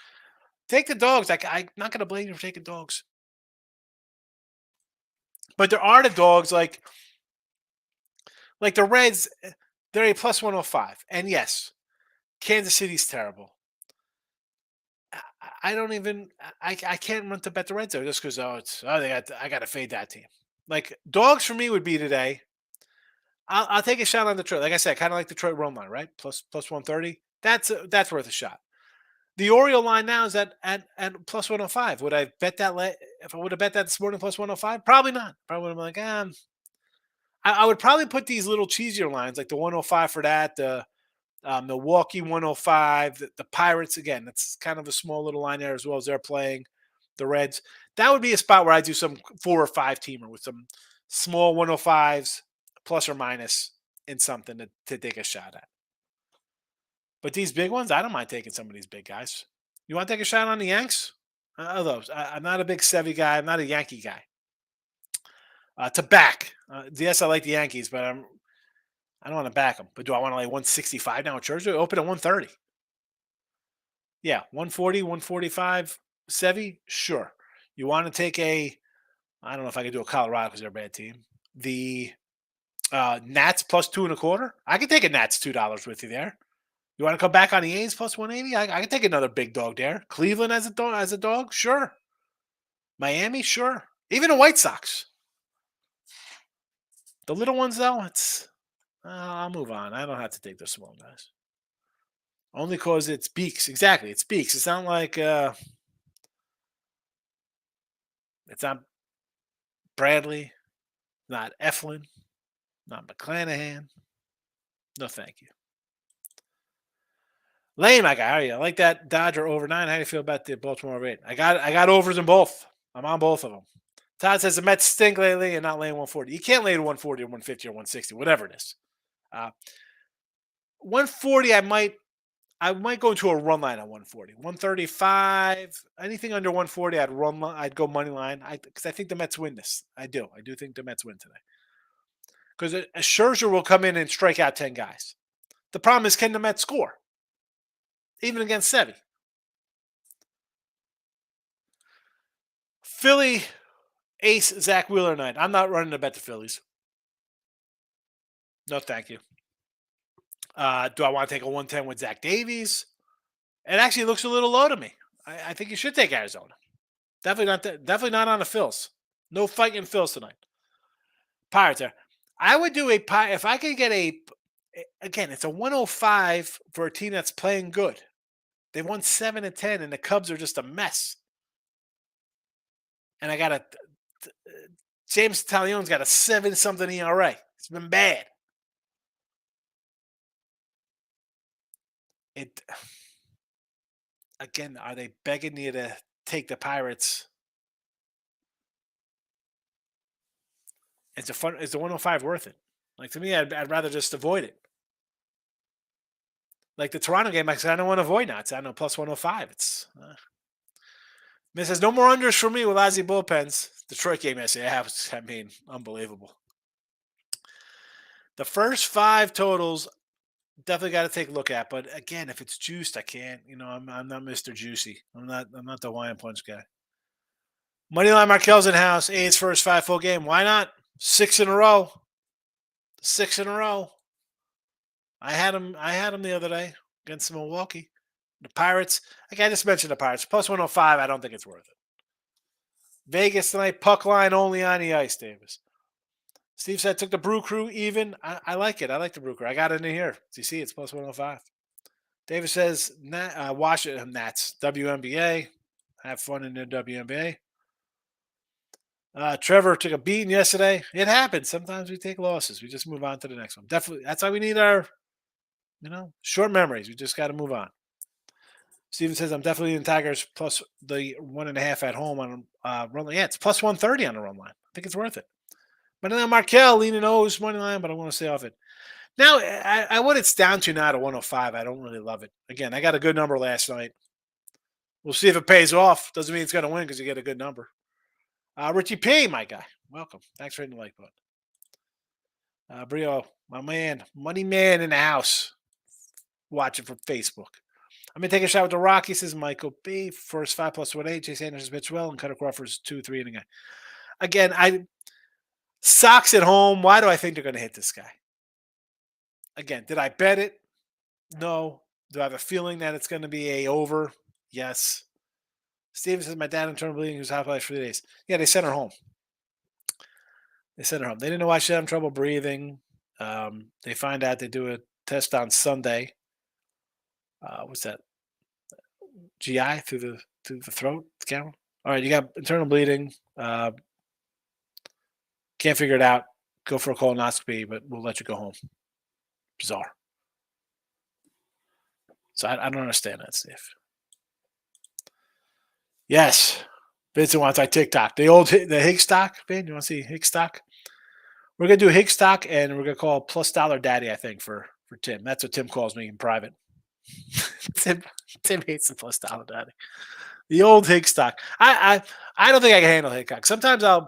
Speaker 2: Take the dogs. I'm not going to blame you for taking dogs. But there are the dogs like the Reds. They're a plus 105. And yes, Kansas City's terrible. I don't even I can't run to bet the Reds though just because I got to fade that team. Like dogs for me would be today. I'll take a shot on Detroit. Like I said, kind of like Detroit run line, right? Plus 130. That's worth a shot. The Oriole line now is at plus 105. Would I bet that? If I would have bet that this morning plus 105, probably not. Probably would have been like, I would probably put these little cheesier lines like the 105 for that. The Milwaukee 105, the Pirates again. That's kind of a small little line there as well as they're playing the Reds. That would be a spot where I do some 4 or 5 teamer with some small 105s plus or minus in something to take a shot at. But these big ones, I don't mind taking some of these big guys. You want to take a shot on the Yanks? Those. I'm not a big Sevy guy. I'm not a Yankee guy. To back, yes, I like the Yankees, but I don't want to back them. But do I want to lay 165 now at Scherzer? Open at 130. Yeah, 140, 145. Sevy, sure. You want to take I don't know if I could do a Colorado because they're a bad team. The Nats plus 2.25. I could take a Nats $2 with you there. You want to come back on the A's plus 180? I can take another big dog there. Cleveland as a dog, sure. Miami, sure. Even the White Sox. The little ones though, I'll move on. I don't have to take the small guys. Only because it's beaks. Exactly, it's beaks. It's not like it's not Bradley, not Eflin, not McClanahan. No, thank you. Lane, my guy, how are you? I like that Dodger over 9. How do you feel about the Baltimore Ravens? I got overs in both. I'm on both of them. Todd says the Mets stink lately and not laying 140. You can't lay to 140 or 150 or 160, whatever it is. 140, I might go into a run line on 140. 135, anything under 140, I'd go money line. Because I think the Mets win this. I do think the Mets win today. Because a Scherzer will come in and strike out 10 guys. The problem is, can the Mets score? Even against Sevy. Philly ace Zach Wheeler night. I'm not running to bet the Phillies. No, thank you. Do I want to take a 110 with Zach Davies? It actually looks a little low to me. I think you should take Arizona. Definitely not on the Phils. No fighting Phils tonight. Pirates there. I would do if I could get again, it's a 105 for a team that's playing good. They won 7 and 10, and the Cubs are just a mess. And I got James Talion's got a 7-something ERA. It's been bad. again, are they begging you to take the Pirates? Is the 105 worth it? Like to me, I'd rather just avoid it. Like the Toronto game, I said I don't want to avoid nuts. I know plus 105. It's Man says no more unders for me with Ozzy bullpens. Detroit game yesterday, I mean, unbelievable. The first 5 totals definitely got to take a look at. But again, if it's juiced, I can't. I'm not Mr. Juicy. I'm not the Hawaiian Punch guy. Moneyline Markel's in house. A's first 5 full game. Why not? 6 in a row. 6 in a row. I had him the other day against Milwaukee. The Pirates. Like I just mentioned the Pirates. Plus 105, I don't think it's worth it. Vegas tonight, puck line only on the ice, Davis. Steve said took the Brew Crew even. I like it. I like the Brew Crew. I got it in here. Do you see? It's plus 105. David says, Washington Nats, WNBA. Have fun in the WNBA. Trevor took a beating yesterday. It happens. Sometimes we take losses. We just move on to the next one. Definitely. That's why we need our, short memories. We just got to move on. Steven says, I'm definitely in Tigers plus the 1.5 at home on run line. Yeah, it's plus 130 on the run line. I think it's worth it. But now Markel leaning O's money line, but I want to stay off it. Now, what it's down to now to 105, I don't really love it. Again, I got a good number last night. We'll see if it pays off. Doesn't mean it's going to win because you get a good number. Richie P, my guy. Welcome. Thanks for hitting the like button. Brio, my man, money man in the house. Watching from Facebook. I'm going to take a shot with the Rocky, says Michael B. First 5 plus 1-8. Chase Anderson pitched well, and Cutter Crawford's 2-3 inning. Again, Sox at home. Why do I think they're going to hit this guy? Again, did I bet it? No. Do I have a feeling that it's going to be a over? Yes. Steven says my dad internal bleeding was hospitalized for 3 days. Yeah, they sent her home. They didn't know why she had trouble breathing. They find out they do a test on Sunday. What's that? GI through the throat, the camera. All right, you got internal bleeding. Can't figure it out. Go for a colonoscopy, but we'll let you go home. Bizarre. So I don't understand that, Steve. Yes. Vincent wants our TikTok. The Higgs stock, man. You want to see Higgs stock? We're going to do Higgs stock, and we're going to call plus dollar daddy, I think, for Tim. That's what Tim calls me in private. Tim hates the plus dollar daddy. The old Higgs stock. I don't think I can handle Higgs stock. Sometimes I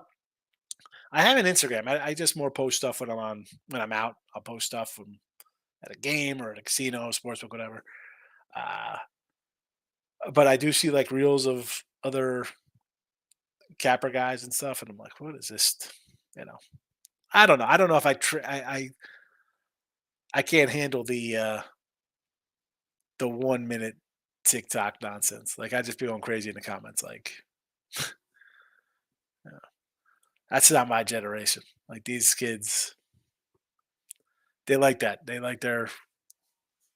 Speaker 2: have an Instagram. I just more post stuff when I'm out. I'll post stuff at a game or at a casino, sportsbook, whatever. But I do see like reels of other capper guys and stuff, and I'm like, what is this? I don't know. I don't know if I can't handle the 1 minute TikTok nonsense. Like I just be going crazy in the comments. Like, that's not my generation. Like these kids, they like that. They like their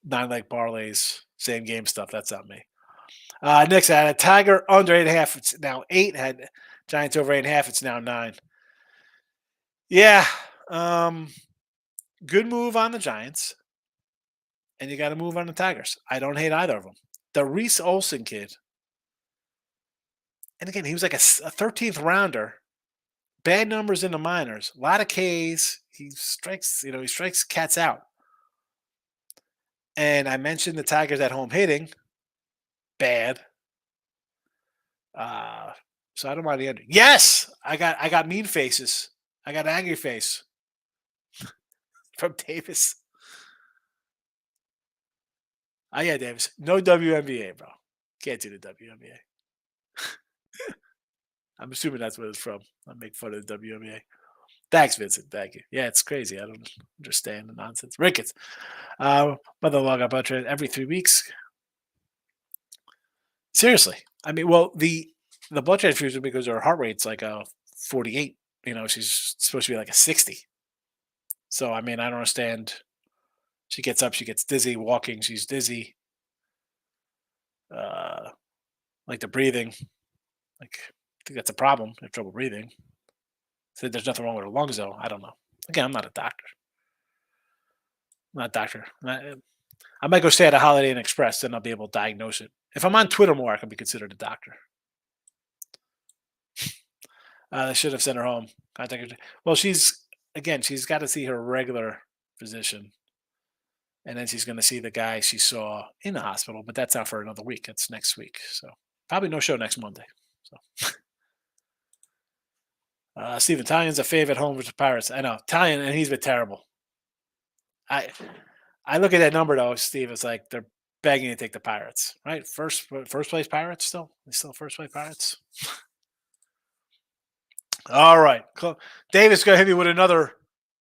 Speaker 2: 9-leg parlays, same game stuff. That's not me. Next, I had a Tiger under 8.5. It's now 8. Had Giants over 8.5. It's now 9. Yeah. Good move on the Giants. And you got to move on the Tigers. I don't hate either of them. The Reese Olson kid. And again, he was like a 13th rounder. Bad numbers in the minors. A lot of Ks. He strikes cats out. And I mentioned the Tigers at home hitting. Bad. So I don't mind the under. Yes, I got mean faces. I got angry face from Davis. Oh yeah, Davis. No WNBA, bro. Can't do the WNBA. I'm assuming that's what it's from. I make fun of the WNBA. Thanks, Vincent. Thank you. Yeah, it's crazy. I don't understand the nonsense. Ricketts. Mother log up every 3 weeks. Seriously. I mean, well, the blood transfusion because her heart rate's like a 48. She's supposed to be like a 60. So, I mean, I don't understand. She gets up, she gets dizzy. Walking, she's dizzy. Like the breathing. Like, I think that's a problem. Have trouble breathing. Said there's nothing wrong with her lungs, though. I don't know. Again, I'm not a doctor. I might go stay at a Holiday Inn Express, then I'll be able to diagnose it If I'm on Twitter more, I can be considered a doctor. They should have sent her home. Contact her. Well, she's got to see her regular physician, and then she's going to see the guy she saw in the hospital. But that's not for another week. It's next week, so probably no show next Monday. So, Steve Italian's a fave at home versus the Pirates. I know Italian, and he's been terrible. I look at that number though, Steve. It's like they're begging to take the Pirates, right? First place Pirates still. They still first place Pirates. All right, Davis gonna hit me with another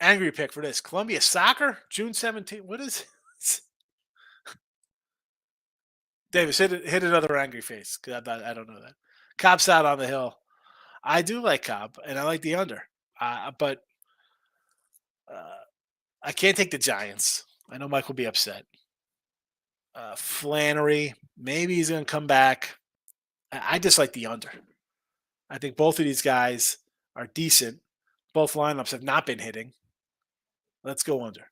Speaker 2: angry pick for this. Columbia soccer, June 17th. What is it? Davis, hit another angry face because I don't know that. Cobb's out on the hill. I do like Cobb, and I like the under, but I can't take the Giants. I know Mike will be upset. Flannery, maybe he's going to come back. I just like the under. I think both of these guys are decent. Both lineups have not been hitting. Let's go under.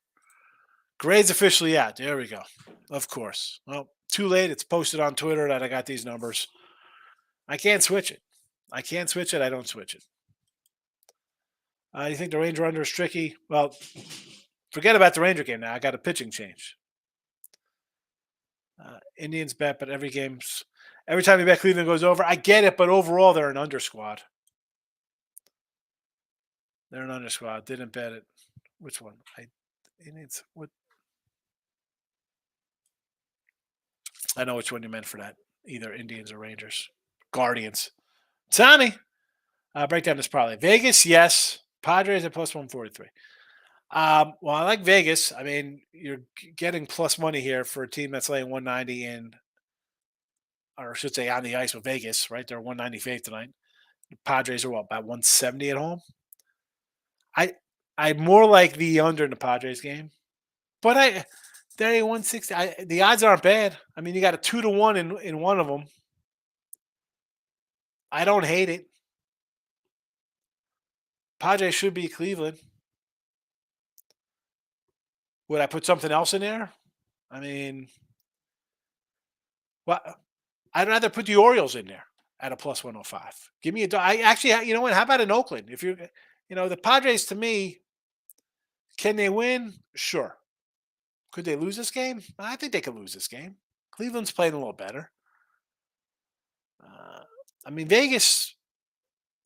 Speaker 2: Grades officially out. There we go. Of course. Well, too late. It's posted on Twitter that I got these numbers. I can't switch it. I don't switch it. You think the Ranger under is tricky? Well, forget about the Ranger game now. I got a pitching change. Indians bet, but every time you bet Cleveland goes over, I get it, but overall they're an under squad. They're an under squad. Didn't bet it. Which one? Indians. What? I know which one you meant for that. Either Indians or Rangers. Guardians. Tommy. Break down this parlay. Vegas, yes. Padres at plus 143. Well, I like Vegas. I mean, you're getting plus money here for a team that's laying 190 or I should say on the ice with Vegas, right? They're 195 tonight. The Padres are what, about 170 at home? I more like the under in the Padres game. But they're 160. The odds aren't bad. I mean, you got a 2-1 in one of them. I don't hate it. Padres should be Cleveland. Would I put something else in there? I mean, well, I'd rather put the Orioles in there at a plus 105. Give me you know what? How about in Oakland? If you're, the Padres to me, can they win? Sure. Could they lose this game? I think they could lose this game. Cleveland's playing a little better. I mean, Vegas,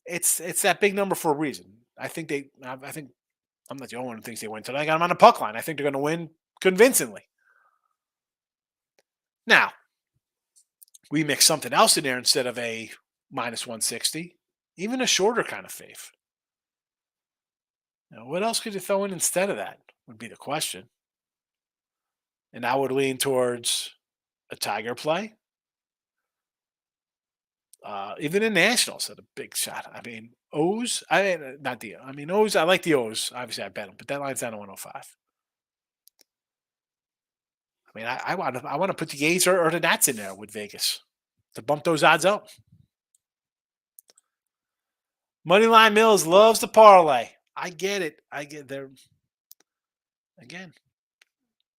Speaker 2: it's that big number for a reason. I think I'm not the only one who thinks they win tonight. I got them on the puck line. I think they're going to win convincingly. Now, we mix something else in there instead of a minus 160, even a shorter kind of fave. Now, what else could you throw in instead of that would be the question. And I would lean towards a Tiger play. Even in Nationals at a big shot. I mean, O's. O's. I like the O's. Obviously, I bet them, but that line's down to 105. I mean, I want to put the A's or the Nats in there with Vegas to bump those odds up. Moneyline Mills loves the parlay. I get it. There. Again,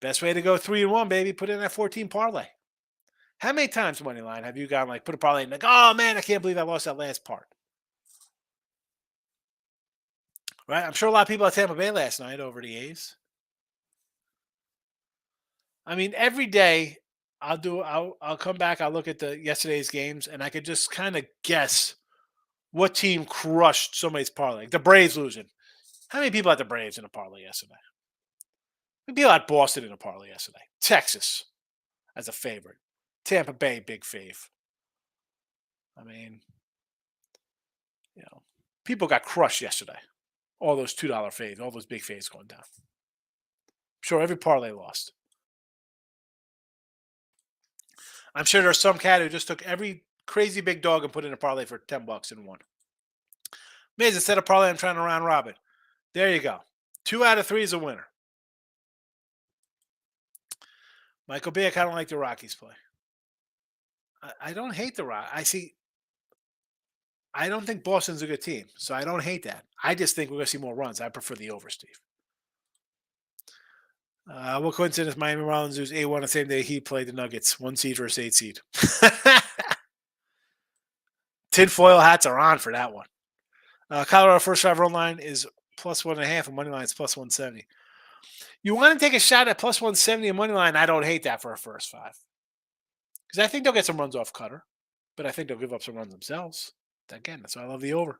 Speaker 2: best way to go 3-1, baby. Put in that 14 parlay. How many times, Moneyline, have you gone put a parlay and oh man, I can't believe I lost that last part? Right? I'm sure a lot of people at Tampa Bay last night over the A's. I mean, every day I'll come back, I'll look at yesterday's games, and I could just kind of guess what team crushed somebody's parlay. The Braves losing. How many people had the Braves in a parlay yesterday? How many people had Boston in a parlay yesterday? Texas as a favorite. Tampa Bay, big fave. I mean, people got crushed yesterday. All those $2 faves, all those big faves going down. I'm sure every parlay lost. I'm sure there's some cat who just took every crazy big dog and put in a parlay for $10 and won. Miz, instead of parlay, I'm trying to round robin. There you go. 2 out of 3 is a winner. Michael B, I kind of like the Rockies play. I don't hate the Rockies. I don't think Boston's a good team, so I don't hate that. I just think we're going to see more runs. I prefer the over, Steve. What coincidence? Miami Marlins lose 8-1 the same day he played the Nuggets. 1 seed versus 8 seed. Tinfoil hats are on for that one. Colorado first five run line is +1.5, and money line is +170. You want to take a shot at +170 and money line? I don't hate that for a first five because I think they'll get some runs off Cutter, but I think they'll give up some runs themselves. Again, that's why I love the over.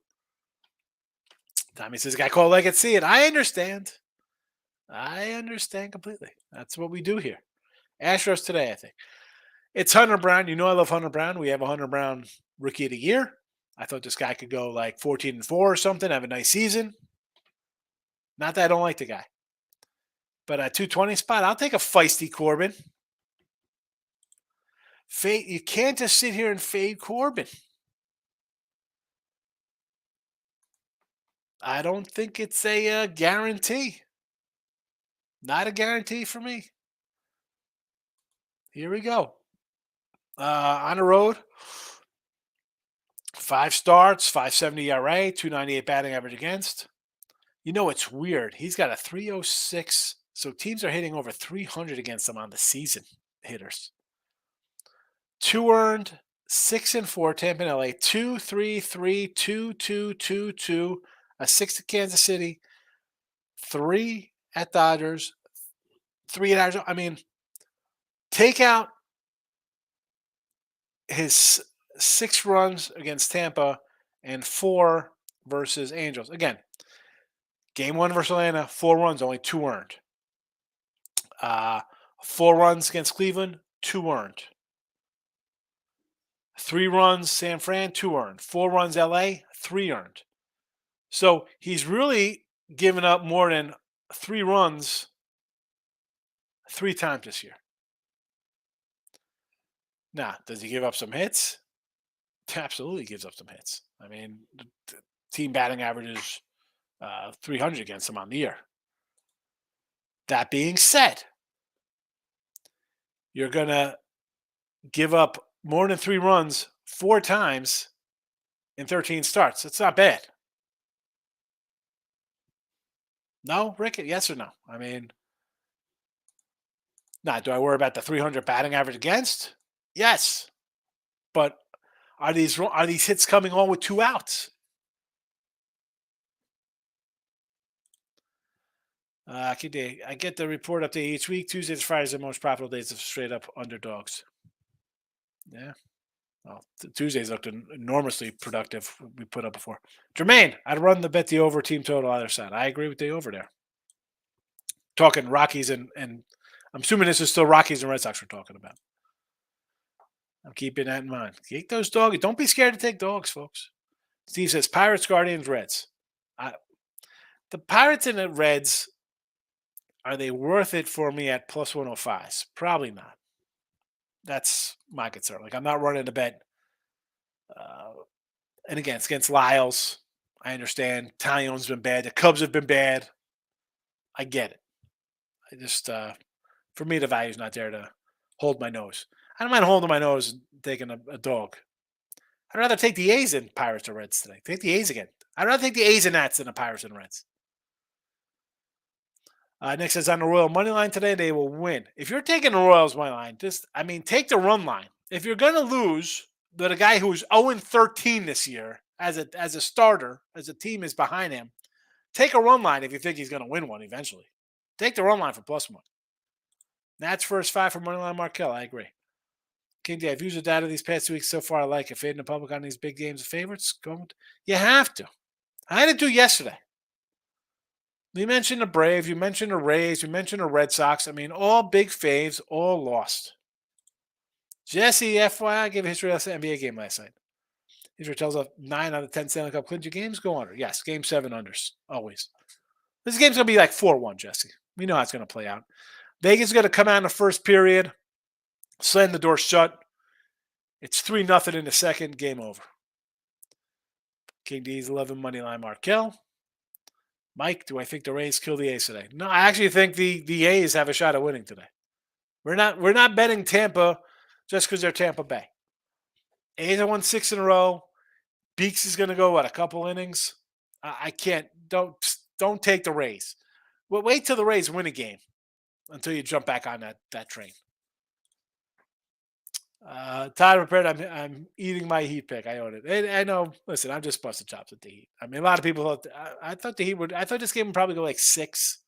Speaker 2: Tommy says, "Guy called I could see it." I understand. I understand completely. That's what we do here. Astros today, I think. It's Hunter Brown. You know I love Hunter Brown. We have a Hunter Brown Rookie of the Year. I thought this guy could go like 14-4 or something, have a nice season. Not that I don't like the guy. But at 220 spot, I'll take a feisty Corbin. You can't just sit here and fade Corbin. I don't think it's a guarantee. Not a guarantee for me. Here we go. On the road, 5 starts, 5.70 ERA, 2.98 batting average against. You know, it's weird. He's got a 3.06. So teams are hitting over 300 against him on the season, hitters. 2 earned, 6-4, Tampa and LA, 2-3-3, 2-2-2-2, a 6 at Kansas City, 3 at Dodgers, 3 at Arizona. I mean, take out his 6 runs against Tampa and 4 versus Angels. Again, game 1 versus Atlanta, 4 runs, only 2 earned. 4 runs against Cleveland, 2 earned. 3 runs San Fran, 2 earned. 4 runs LA, 3 earned. So he's really given up more than 3 runs 3 times this year. Now, does he give up some hits? Absolutely gives up some hits. I mean, the team batting average is 300 against him on the year. That being said, you're going to give up more than 3 runs 4 times in 13 starts. It's not bad. No, Rick? Yes or no? I mean, now, do I worry about the 300 batting average against? Yes. But are these hits coming on with 2 outs? I get the report update each week. Tuesdays, Fridays are the most profitable days of straight up underdogs. Yeah. Well, Tuesdays looked enormously productive. We put up before. Jermaine, I'd run the bet the over team total either side. I agree with the over there. Talking Rockies and I'm assuming this is still Rockies and Red Sox we're talking about. I'm keeping that in mind. Take those dogs. Don't be scared to take dogs, folks. Steve says Pirates, Guardians, Reds. The Pirates and the Reds, are they worth it for me at plus 105s? Probably not. That's my concern. Like, I'm not running a bet. And again, it's against Lyles. I understand. Tallion's been bad. The Cubs have been bad. I get it. I just, for me, the value's not there to hold my nose. I don't mind holding my nose and taking a dog. I'd rather take the A's than Pirates or Reds today. Take the A's again. I'd rather take the A's and Nats than the Pirates and Reds. Nick says on the Royal money line today, they will win. If you're taking the Royals money line, take the run line. If you're going to lose, the guy who's 0-13 this year as a starter, as a team is behind him, take a run line if you think he's going to win one eventually. Take the run line for +1. Nats first 5 for moneyline Markel. I agree. King D, I've used the data these past 2 weeks so far. I like it. Fading the public on these big games of favorites. You have to. I had to do yesterday. You mentioned the Braves. You mentioned the Rays. You mentioned the Red Sox. I mean, all big faves, all lost. Jesse, FYI, gave a history of the NBA game last night. History tells us 9 out of 10 Stanley Cup clincher games go under. Yes, game 7 unders, always. This game's going to be like 4-1, Jesse. We know how it's going to play out. Vegas is going to come out in the first period, slam the door shut. It's 3-0 in the second, game over. King D's 11 money line Markel. Mike, do I think the Rays kill the A's today? No, I actually think the A's have a shot at winning today. We're not betting Tampa just because they're Tampa Bay. A's have won 6 in a row. Beeks is going to go, a couple innings? I can't. Don't take the Rays. Well, wait till the Rays win a game. until you jump back on that train. Tyler prepared. I'm eating my Heat pick. I own it. And I know. Listen, I'm just busting chops with the Heat. I mean, a lot of people thought. I thought the Heat would. I thought this game would probably go like 6.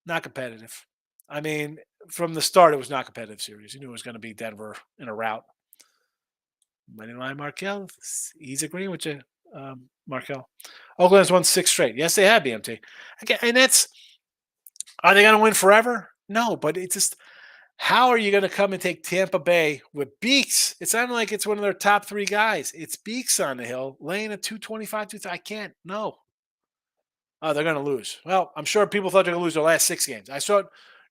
Speaker 2: Not competitive. I mean, from the start, it was not competitive series. You knew it was going to be Denver in a rout. Moneyline Markel. He's agreeing with you, Markel. Oakland has won 6 straight. Yes, they have, BMT. Again, and that's. Are they going to win forever? No, but it's just. How are you going to come and take Tampa Bay with Beeks? It's not like it's one of their top 3 guys. It's Beeks on the hill, laying at 225. I can't. No. Oh, they're going to lose. Well, I'm sure people thought they were going to lose their last 6 games. I saw it.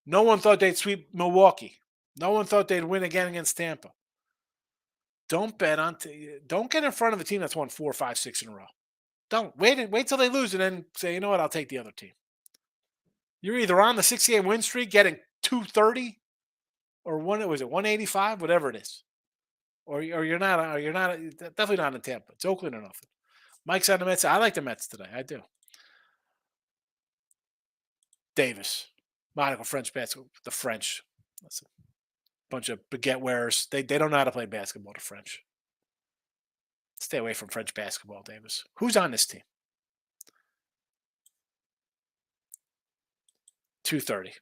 Speaker 2: No one thought they'd sweep Milwaukee. No one thought they'd win again against Tampa. Don't bet on. Don't get in front of a team that's won 4, 5, 6 in a row. Don't wait till they lose and then say, you know what? I'll take the other team. You're either on the 6-game win streak, getting 230, or was it 185, whatever it is, or you're not. Or you're not. Definitely not in Tampa. It's Oakland or nothing. Mike's on the Mets. I like the Mets today. I do. Davis, Monaco French basketball. The French. That's a bunch of baguette wearers. They don't know how to play basketball. The French. Stay away from French basketball, Davis. Who's on this team? 230.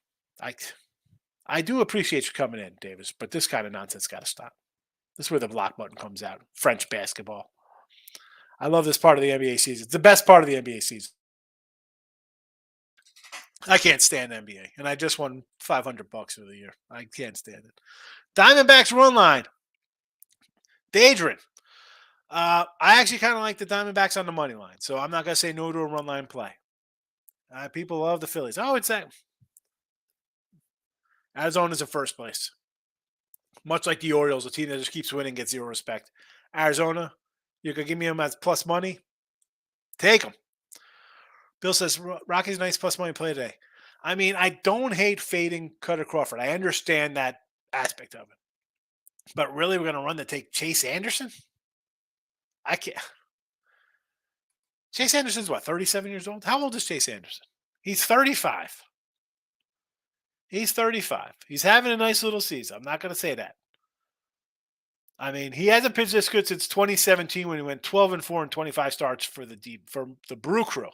Speaker 2: I do appreciate you coming in, Davis, but this kind of nonsense got to stop. This is where the block button comes out. French basketball. I love this part of the NBA season. It's the best part of the NBA season. I can't stand NBA, and I just won $500 for the year. I can't stand it. Diamondbacks run line. Daedrin. I actually kind of like the Diamondbacks on the money line, so I'm not going to say no to a run line play. People love the Phillies. Oh, it's that. Arizona's in first place. Much like the Orioles, a team that just keeps winning gets 0 respect. Arizona, you could give me them as plus money. Take them. Bill says, Rocky's nice plus money play today. I mean, I don't hate fading Cutter Crawford. I understand that aspect of it. But really, we're going to run to take Chase Anderson? I can't. Chase Anderson's what, 37 years old? How old is Chase Anderson? He's 35. He's 35. He's having a nice little season. I'm not going to say that. I mean, he hasn't pitched this good since 2017 when he went 12-4 and 25 starts for the Brew Crew.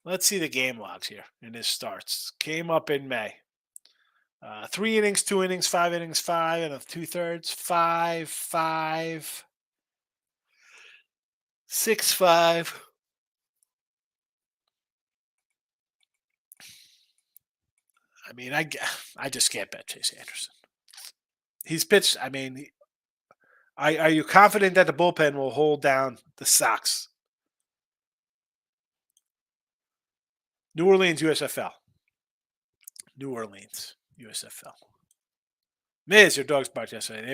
Speaker 2: Let's see the game logs here in his starts. Came up in May. 3 innings, 2 innings, 5 innings, 5 and 2/3, 5, 5, 6, 5. I mean, I just can't bet Chase Anderson. He's pitched. I mean, are you confident that the bullpen will hold down the Sox? New Orleans, USFL. New Orleans, USFL. Miz, your dogs barked yesterday.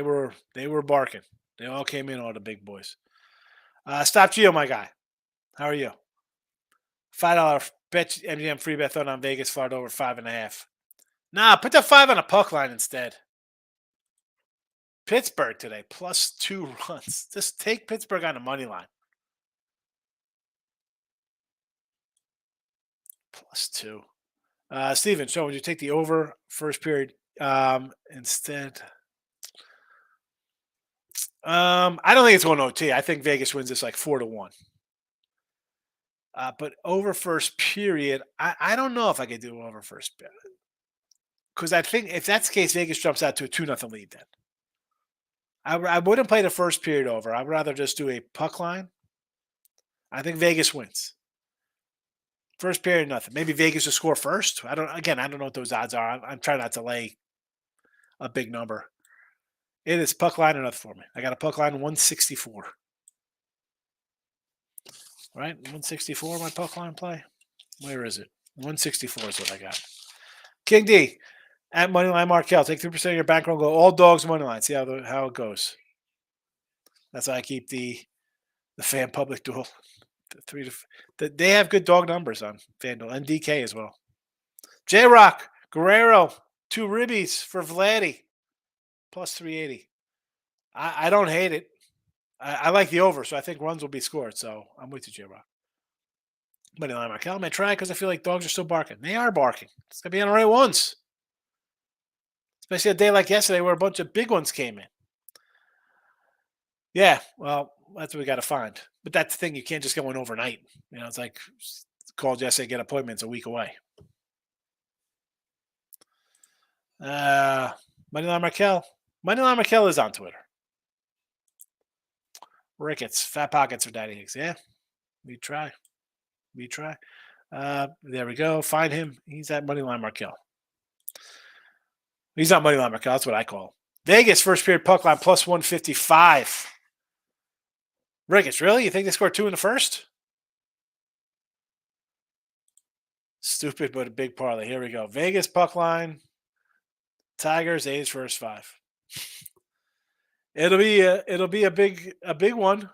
Speaker 2: They were barking. They all came in, all the big boys. Stop Geo, my guy. How are you? $5 bet MGM free bet on Vegas fought over 5.5. Nah, put the 5 on a puck line instead. Pittsburgh today, plus 2 runs. Just take Pittsburgh on the money line. Plus 2. Steven, so would you take the over first period instead? I don't think it's going OT. I think Vegas wins this like 4-1. But over first period, I don't know if I could do over first period. Because I think if that's the case, Vegas jumps out to a 2-0 lead then. I wouldn't play the first period over. I'd rather just do a puck line. I think Vegas wins. First period, nothing. Maybe Vegas will score first. I don't know what those odds are. I'm trying not to lay a big number. It is puck line or nothing for me. I got a puck line 164. Right? 164, my puck line play. Where is it? 164 is what I got. King D at Moneyline Markel. Take 3% of your bankroll. Go all dogs Moneyline. See how it goes. That's why I keep the fan public duel. They have good dog numbers on FanDuel and DK as well. J Rock Guerrero 2 ribbies for Vladdy plus 380. I don't hate it. I like the over, so I think runs will be scored. So I'm with you, J Rock. Money line Markel. I may try because I feel like dogs are still barking. They are barking. It's gonna be on the right ones, especially a day like yesterday where a bunch of big ones came in. Yeah, well, that's what we got to find. But that's the thing; you can't just go in overnight. It's like called yesterday, get appointments a week away. Uh, Moneyline Markel. Moneyline Markel is on Twitter. Ricketts, fat pockets for Daddy Hicks. Yeah, we try. We try. There we go. Find him. He's at Moneyline Markel. He's not Moneyline Markel. That's what I call him. Vegas first period puck line plus 155. Ricketts, really? You think they scored 2 in the first? Stupid, but a big parlay. Here we go. Vegas puck line. Tigers A's first 5. It'll be a big one.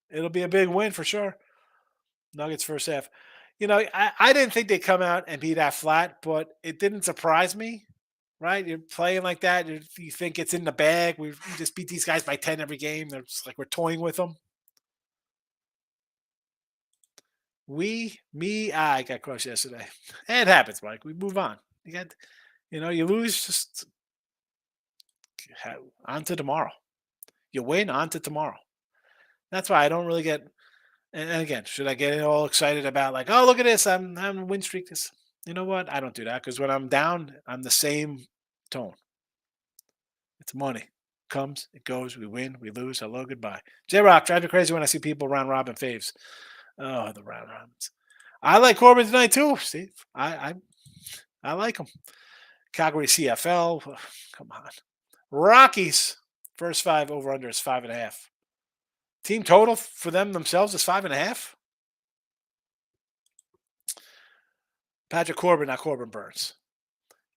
Speaker 2: It'll be a big win for sure. Nuggets first half. I didn't think they'd come out and be that flat, but it didn't surprise me. Right? You're playing like that. You think it's in the bag. We just beat these guys by 10 every game. They're just like we're toying with them. I got crushed yesterday. It happens, Mike. We move on. You lose, just on to tomorrow. You win, on to tomorrow. That's why I don't really get. And again, should I get all excited about like, oh, look at this, I'm a win streak? This, you know what? I don't do that because when I'm down, I'm the same tone. It's money. Comes, it goes. We win, we lose. Hello, goodbye. J Rock, drive me crazy when I see people round robin faves. Oh, the round robins. I like Corbin tonight too, Steve. I like him. Calgary CFL. Come on. Rockies. First 5 over under is 5.5. Team total for them themselves is 5.5. Patrick Corbin, not Corbin Burns.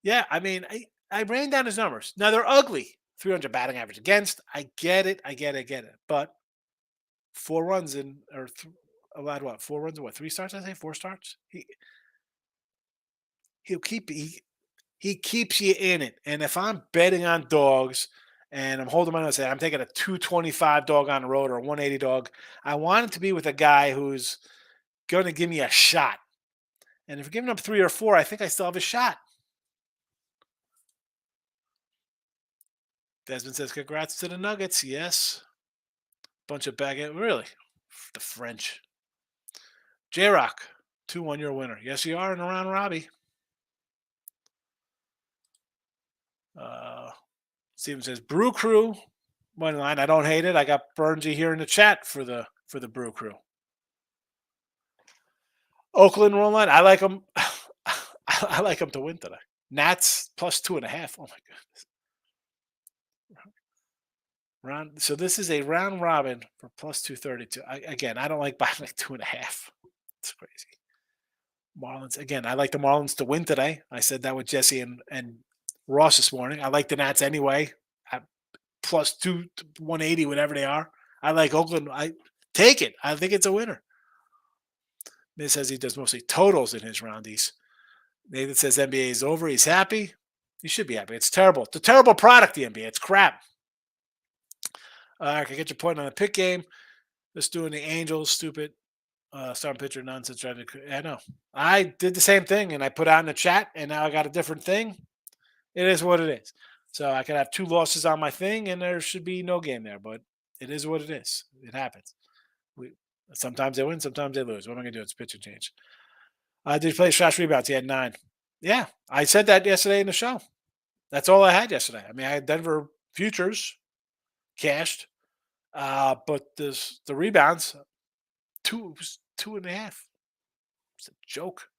Speaker 2: Yeah, I mean, I ran down his numbers. Now they're ugly. 300 batting average against. I get it. But 4 runs allowed what? 4 runs or what? 3 starts? I say 4 starts. He keeps you in it. And if I'm betting on dogs and I'm holding my nose, I'm taking a 225 dog on the road or a 180 dog. I want it to be with a guy who's going to give me a shot. And if you're giving up 3 or 4, I think I still have a shot. Desmond says, congrats to the Nuggets. Yes. Bunch of baggage. Really? The French. J-Rock, 2-1, you're a winner. Yes, you are in a round Robbie. Steven says, Brew Crew, money line. I don't hate it. I got Burnsy here in the chat for the Brew Crew. Oakland roll line. I like them. I like them to win today. Nats plus 2.5. Oh my goodness. So this is a round robin for plus 232. I don't like buying like 2.5. It's crazy. Marlins again. I like the Marlins to win today. I said that with Jesse and Ross this morning. I like the Nats anyway. At plus 180, whatever they are. I like Oakland. I take it. I think it's a winner. Miz says he does mostly totals in his roundies. Nathan says NBA is over. He's happy. He should be happy. It's terrible. It's a terrible product, the NBA. It's crap. I can get your point on the pick game. Just doing the Angels, stupid starting pitcher nonsense. I know. I did the same thing, and I put out in the chat, and now I got a different thing. It is what it is. So I could have 2 losses on my thing, and there should be no game there. But it is what it is. It happens. Sometimes they win, sometimes they lose. What am I going to do? It's pitch and change. Did he play slash rebounds? He had 9. Yeah, I said that yesterday in the show. That's all I had yesterday. I mean, I had Denver futures cashed, but the rebounds, 2.5. It's a joke.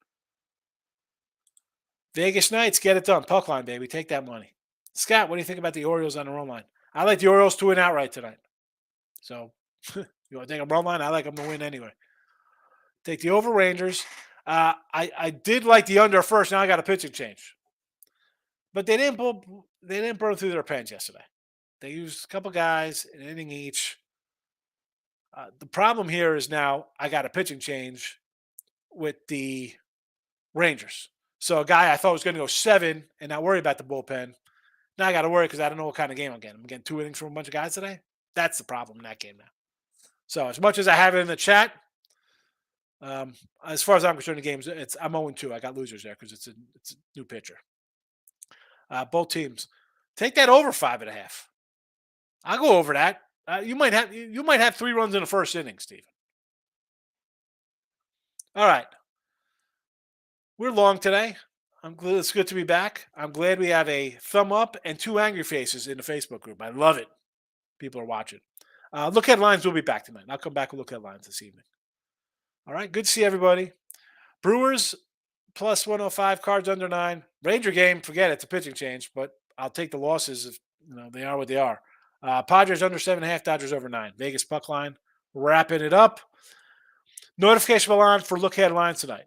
Speaker 2: Vegas Knights, get it done. Puck line, baby. Take that money. Scott, what do you think about the Orioles on the run line? I like the Orioles to win outright tonight. So, you want to take a run line? I like them to win anyway. Take the over Rangers. I did like the under first. Now I got a pitching change. But they didn't burn through their pens yesterday. They used a couple guys, an inning each. The problem here is now I got a pitching change with the Rangers. So a guy I thought was going to go 7 and not worry about the bullpen. Now I got to worry because I don't know what kind of game I'm getting. I'm getting 2 innings from a bunch of guys today. That's the problem in that game now. So as much as I have it in the chat, As far as I'm concerned, the games, I'm 0-2. I got losers there because it's a new pitcher. Both teams take that over 5.5. I'll go over that. You might have 3 runs in the first inning, Steven. All right, we're long today. I'm glad it's good to be back. I'm glad we have a thumb up and 2 angry faces in the Facebook group. I love it. People are watching. Look headlines. We'll be back tonight. I'll come back and look headlines this evening. All right. Good to see everybody. Brewers plus 105. Cards under 9. Ranger game. Forget it. It's a pitching change, but I'll take the losses if they are what they are. Padres under 7.5. Dodgers over 9. Vegas puck line. Wrapping it up. Notification bell on for look headlines tonight.